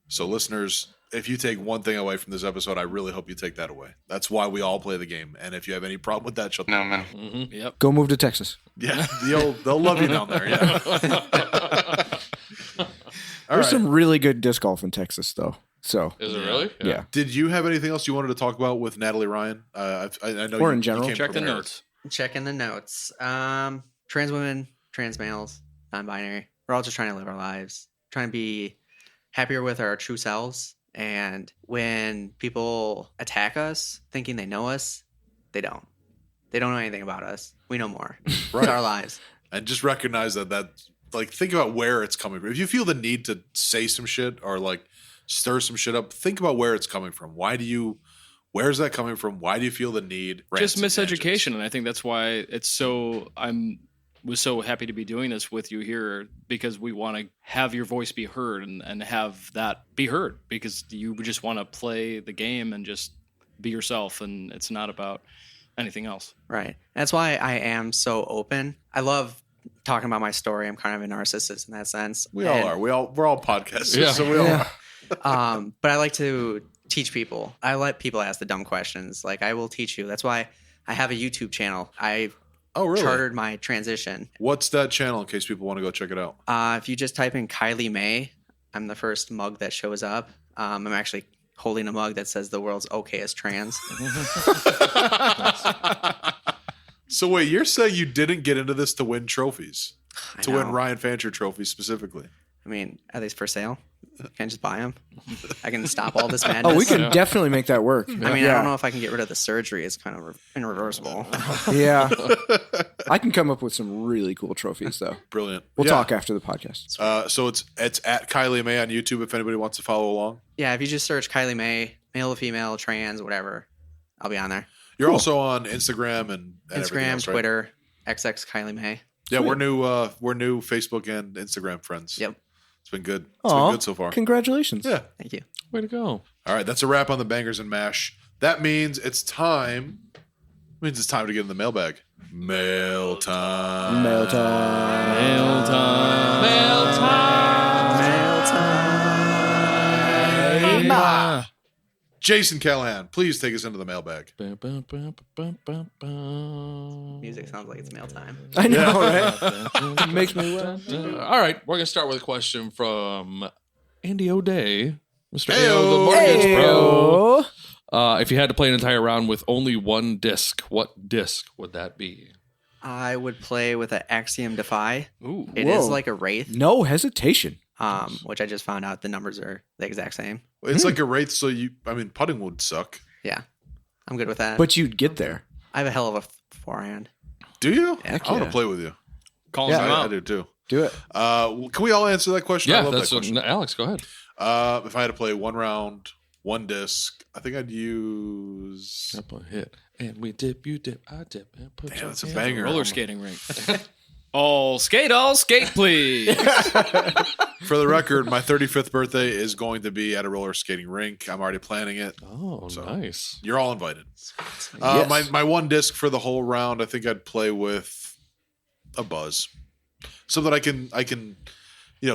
So, listeners, if you take one thing away from this episode, I really hope you take that away. That's why we all play the game. And if you have any problem with that, shut the man. Yep. Go move to Texas. Yeah, they'll love you down there. Yeah. There's some really good disc golf in Texas, though. So Is it really? yeah. Did you have anything else you wanted to talk about with Natalie Ryan? I know Or you, in general. you came Check the prepared. notes. Checking the notes. Trans women, trans males, non-binary. We're all just trying to live our lives, trying to be happier with our true selves. And when people attack us thinking they know us, they don't. They don't know anything about us. We know more. It's our lives. And just recognize that like think about where it's coming from. If you feel the need to say some shit or like stir some shit up, think about where it's coming from. Where's that coming from? Why do you feel the need? Just Rants and miseducation, tangents. and I think that's why was so happy to be doing this with you here, because we want to have your voice be heard and have that be heard, because you just want to play the game and just be yourself, and it's not about anything else. Right. That's why I am so open. I love talking about my story. I'm kind of a narcissist in that sense. We all are. We're all podcasters. Yeah. So we all are. But I like to teach people. I let people ask the dumb questions. Like, I will teach you. That's why I have a YouTube channel. I Oh, really? chartered my transition. What's that channel in case people want to go check it out? If you just type in Kylie May, I'm the first mug that shows up. I'm actually holding a mug that says the world's okayest trans. So wait, you're saying you didn't get into this to win trophies? I To win know. Ryan Fancher trophies specifically? I mean, are these for sale? Can I just buy them? I can stop all this madness. Oh, we can definitely make that work. I mean, I don't know if I can get rid of the surgery. It's kind of irreversible. Yeah. I can come up with some really cool trophies, though. Brilliant. We'll Yeah. talk after the podcast. So it's at Kylie May on YouTube if anybody wants to follow along. Yeah, if you just search Kylie May, male to female, trans, whatever, I'll be on there. You're also on Instagram and everything Instagram, else, right? Twitter, XX Kylie May. Yeah, we're new Facebook and Instagram friends. Yep. It's been good. It's Aw, been good so far. Congratulations. Yeah. Thank you. Way to go. All right, that's a wrap on the Bangers and Mash. That means it's time. Means it's time to get in the mailbag. Mail time. Mail time. Mail time. Mail time. Jason Callahan, please take us into the mailbag. Music sounds like it's mail time. I know, right? It makes me laugh. All right, we're gonna start with a question from Andy O'Day, Mr. Heyo. AO, the Mortgage Pro. Oh. If you had to play an entire round with only one disc, what disc would that be? I would play with an Axiom Defy. Ooh. It is Whoa. like a Wraith, No hesitation. which I just found out the numbers are the exact same. It's like a Wraith, so putting would suck. Yeah, I'm good with that. But you'd get there. I have a hell of a forehand. Do you? Heck I want to yeah. play with you. Calling Yeah, them I out. do too. Do it. Can we all answer that question? I Yeah, love that's that question. Alex. Go ahead. If I had to play one round, one disc, I think I'd use. Up a hit, and we dip, you dip, I dip, and put Damn, your that's a hand banger. on Roller my- skating rink. All skate, please. For the record, my 35th birthday is going to be at a roller skating rink. I'm already planning it. Oh, nice. You're all invited. Yes. My one disc for the whole round, I think I'd play with a Buzz. So that I can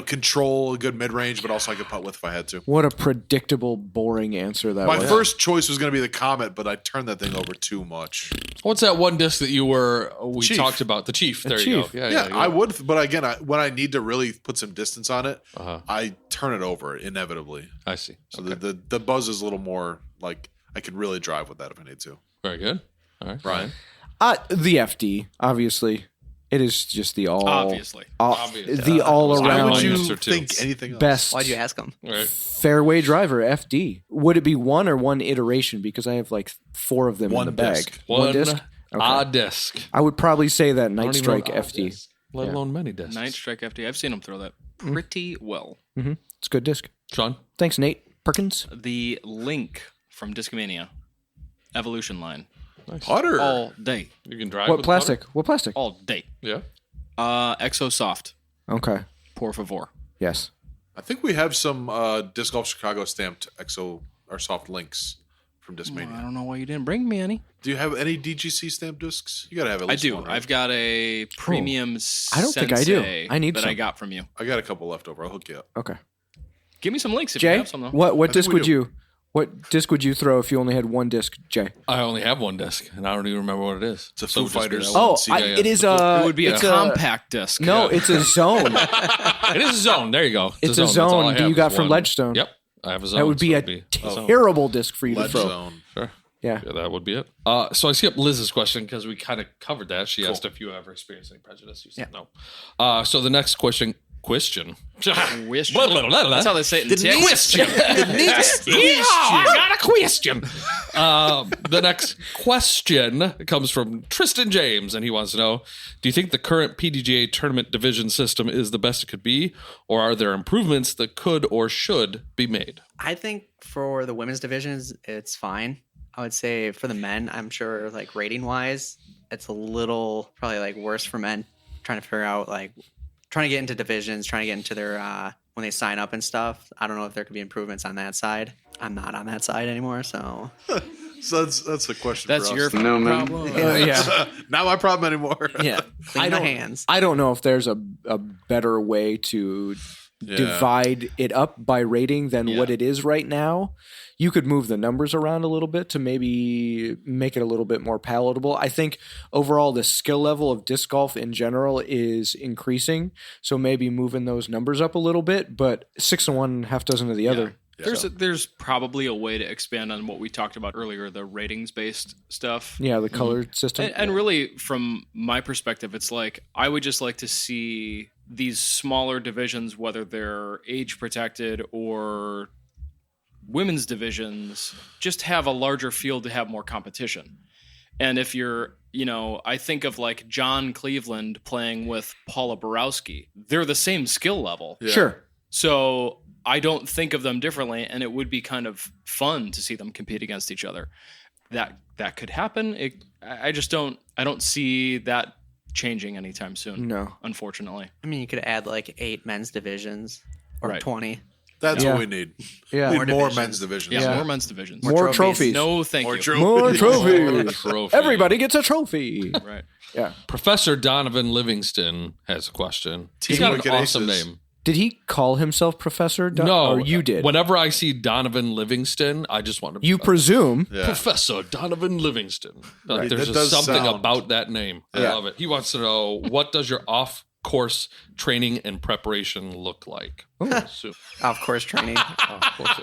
control a good mid-range, but also I could putt with if I had to. What a predictable, boring answer that My was. first choice was going to be the Comet, but I turned that thing over too much. What's that one disc that we Chief. talked about? The Chief. There you Chief. go. Yeah, I would, but again, when I need to really put some distance on it, Uh-huh. I turn it over inevitably. I see. So the Buzz is a little more like I could really drive with that if I need to. Very good. All right. Ryan. The FD, obviously. It is just the all Obviously. the all Why around would you Mr. think Toots. anything else? best Why'd you ask him? All right. fairway driver FD? Would it be one or one iteration? Because I have like 4 of them One in the bag. disc. One disc. Okay. disc. I would probably say that I Night don't even know Strike an odd FD. disc, let alone many discs. Night Strike FD. I've seen him throw that pretty well. It's a good disc. Sean? Thanks, Nate Perkins. The Link from Discmania Evolution line. Putter. All day. You can drive What with plastic? What plastic? All day. Yeah. Exo Soft. Okay. Por favor. Yes. I think we have some Disc Golf Chicago stamped EXO or soft links from I Discmania. don't know why you didn't bring me any. Do you have any DGC stamped discs? You gotta have at I least do. one, right? I've got a premium I don't think I do. Sensei I need that some. I got from you. I got a couple left over. I'll hook you up. Okay. Give me some links if you Jay, have some though. what I think disc we would do. what disc would you throw if you only had one disc, Jay? I only have one disc, and I don't even remember what it is. It's a So Foo just get Fighters. that one. Oh, see, it is a. It would be a it's compact disc. No, it's a zone. It is a zone. There you go. It's a That's all zone I that have you got is from one. Ledgestone. Yep. I have a zone. That would be so a it'd zone. terrible disc for you Lead to throw. Zone. Sure. Yeah. Yeah, that would be it. So I skipped Liz's question because we kind of covered that. She asked if you ever experienced any prejudice. You said no. So the next question. That's how they say it in Texas. I got a question. The next question comes from Tristan James, and he wants to know, do you think the current PDGA tournament division system is the best it could be, or are there improvements that could or should be made? I think for the women's divisions, it's fine. I would say for the men, I'm sure like rating wise, it's a little probably like worse for men trying to figure out like trying to get into divisions, trying to get into their when they sign up and stuff. I don't know if there could be improvements on that side. I'm not on that side anymore, so So that's the question. That's for your us. problem. Yeah. Not my problem anymore. yeah, clean my hands. I don't know if there's a better way to divide it up by rating than what it is right now. You could move the numbers around a little bit to maybe make it a little bit more palatable. I think overall the skill level of disc golf in general is increasing, so maybe moving those numbers up a little bit, but 6 and 1, half dozen of the other. There's probably a way to expand on what we talked about earlier, the ratings based stuff. Yeah, the color system. And really, from my perspective, it's like I would just like to see these smaller divisions, whether they're age protected or women's divisions, just have a larger field to have more competition. And if you're, I think of like John Cleveland playing with Paula Borowski, they're the same skill level. Yeah. Sure. So I don't think of them differently, and it would be kind of fun to see them compete against each other. That could happen. I don't see that changing anytime soon. No. Unfortunately. I mean, you could add like 8 men's divisions or Right. 20. That's Yeah. what we need. Yeah. We More need more divisions. men's divisions. Yeah, more men's divisions. More trophies. No, thank More you. trophies. More trophies. Trophy. Everybody gets a trophy. Right. Yeah. Professor Donovan Livingston has a question. He's Team got an Wicked awesome Aces. name. Did he call himself Professor? No, Or you did? Whenever I see Donovan Livingston, I just want to. You presume. Yeah. Professor Donovan Livingston. Right. There's That just does something sound- about that name. I Yeah. love it. He wants to know, what does your off-course training and preparation look like? So- Of course, training. off-course.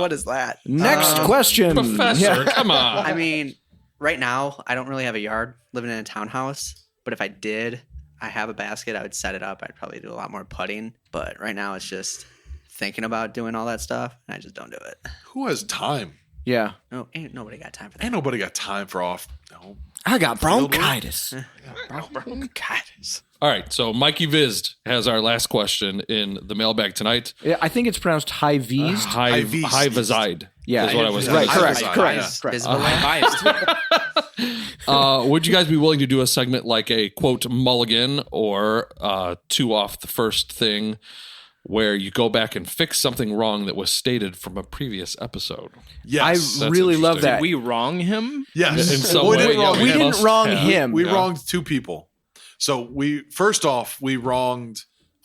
What is that? Next question. Professor, Yeah. come on. I mean, right now, I don't really have a yard living in a townhouse, but if I did, I have a basket, I would set it up. I'd probably do a lot more putting, but right now it's just thinking about doing all that stuff, and I just don't do it. Who has time? Yeah. No, ain't nobody got time for that. Ain't nobody got time for off. No. I got bronchitis. Bronchitis. All right, so Mikey Vizd has our last question in the mailbag tonight. Yeah, I think it's pronounced high V's. High Vizd. Vizd. Yeah. is what I was Right, gonna say. correct. Visible. Biased. Would you guys be willing to do a segment like a quote mulligan or two off the first thing, where you go back and fix something wrong that was stated from a previous episode? Yes. I really love Did that. we wrong him? Yes. In some we way, didn't wrong yeah, We him. didn't wrong him. We wronged two people. So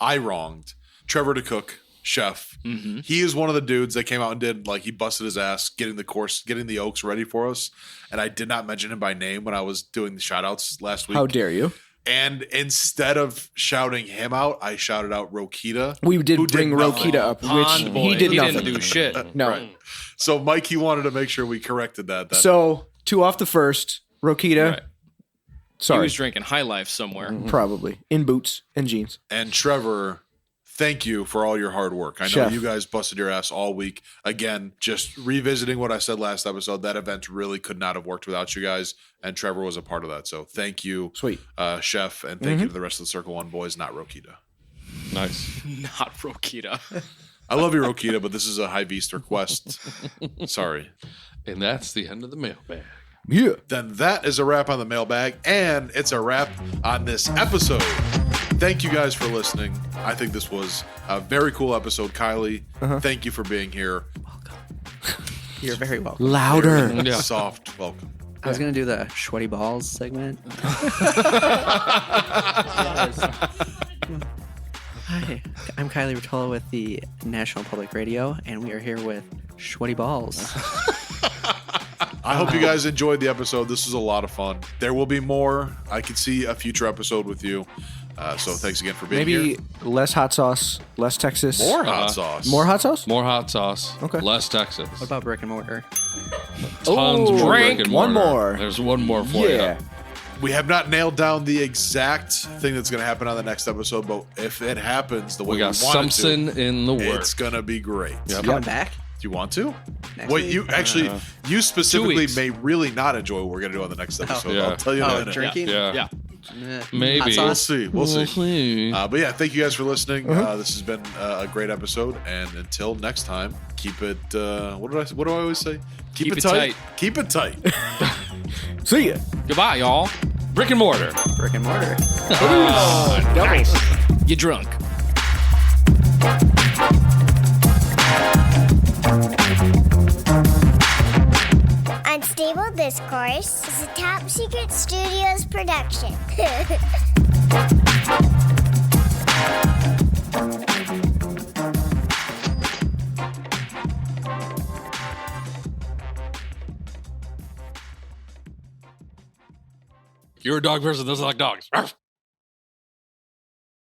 I wronged Trevor DeCook, chef. Mm-hmm. He is one of the dudes that came out and did, like, he busted his ass getting the Oaks ready for us. And I did not mention him by name when I was doing the shout outs last week. How dare you? And instead of shouting him out, I shouted out Rokita. We did who bring nothing. Rokita up, which Pond boy. he did nothing. Didn't do shit. No. So Mike, he wanted to make sure we corrected that. So, two off the first. Rokita. Right. He Sorry. was drinking High Life somewhere. Probably. In boots and jeans. And Trevor, thank you for all your hard work. I know Chef. you guys busted your ass all week. Again, just revisiting what I said last episode, that event really could not have worked without you guys, and Trevor was a part of that. So thank you, Sweet. Chef, and thank you to the rest of the Circle One boys, not Rokita. Nice. Not Rokita. I love you, Rokita, but this is a high beast request. Sorry. And that's the end of the mailbag. Yeah. Then that is a wrap on the mailbag, and it's a wrap on this episode. Thank you guys for listening. I think this was a very cool episode. Kylie, thank you for being here. You're very welcome. Louder. Yeah. Soft welcome. I was gonna do the sweaty balls segment. Hi, I'm Kylie Rotolo with the National Public Radio, and we are here with Sweaty Balls. I hope you guys enjoyed the episode. This was a lot of fun. There will be more. I can see a future episode with you. So thanks again for being Maybe here. less hot sauce, less Texas. More hot sauce. More hot sauce? More hot sauce. Okay. Less Texas. What about brick and mortar? Tons more drink. brick and One mortar. more. There's one more for Yeah. you. We have not nailed down the exact thing that's going to happen on the next episode, but if it happens the way We got want it to, something in the works. it's going to be great. Yep. Coming back? Do you want to? Next Wait, week? you actually, you specifically weeks. may really not enjoy what we're going to do on the next episode. Yeah. I'll tell you in a Oh, minute. drinking? Yeah. Yeah. Maybe. Hot We'll sauce? see. We'll see. But yeah, thank you guys for listening. Uh-huh. This has been a great episode, and until next time, keep it. What do I always say? Keep it tight. Keep it tight. See ya. Goodbye, y'all. Brick and mortar. Brick and mortar. Doubles. You drunk. Unstable Discourse is a Top Secret Studios production. You're a dog person. Those are like dogs. Arf.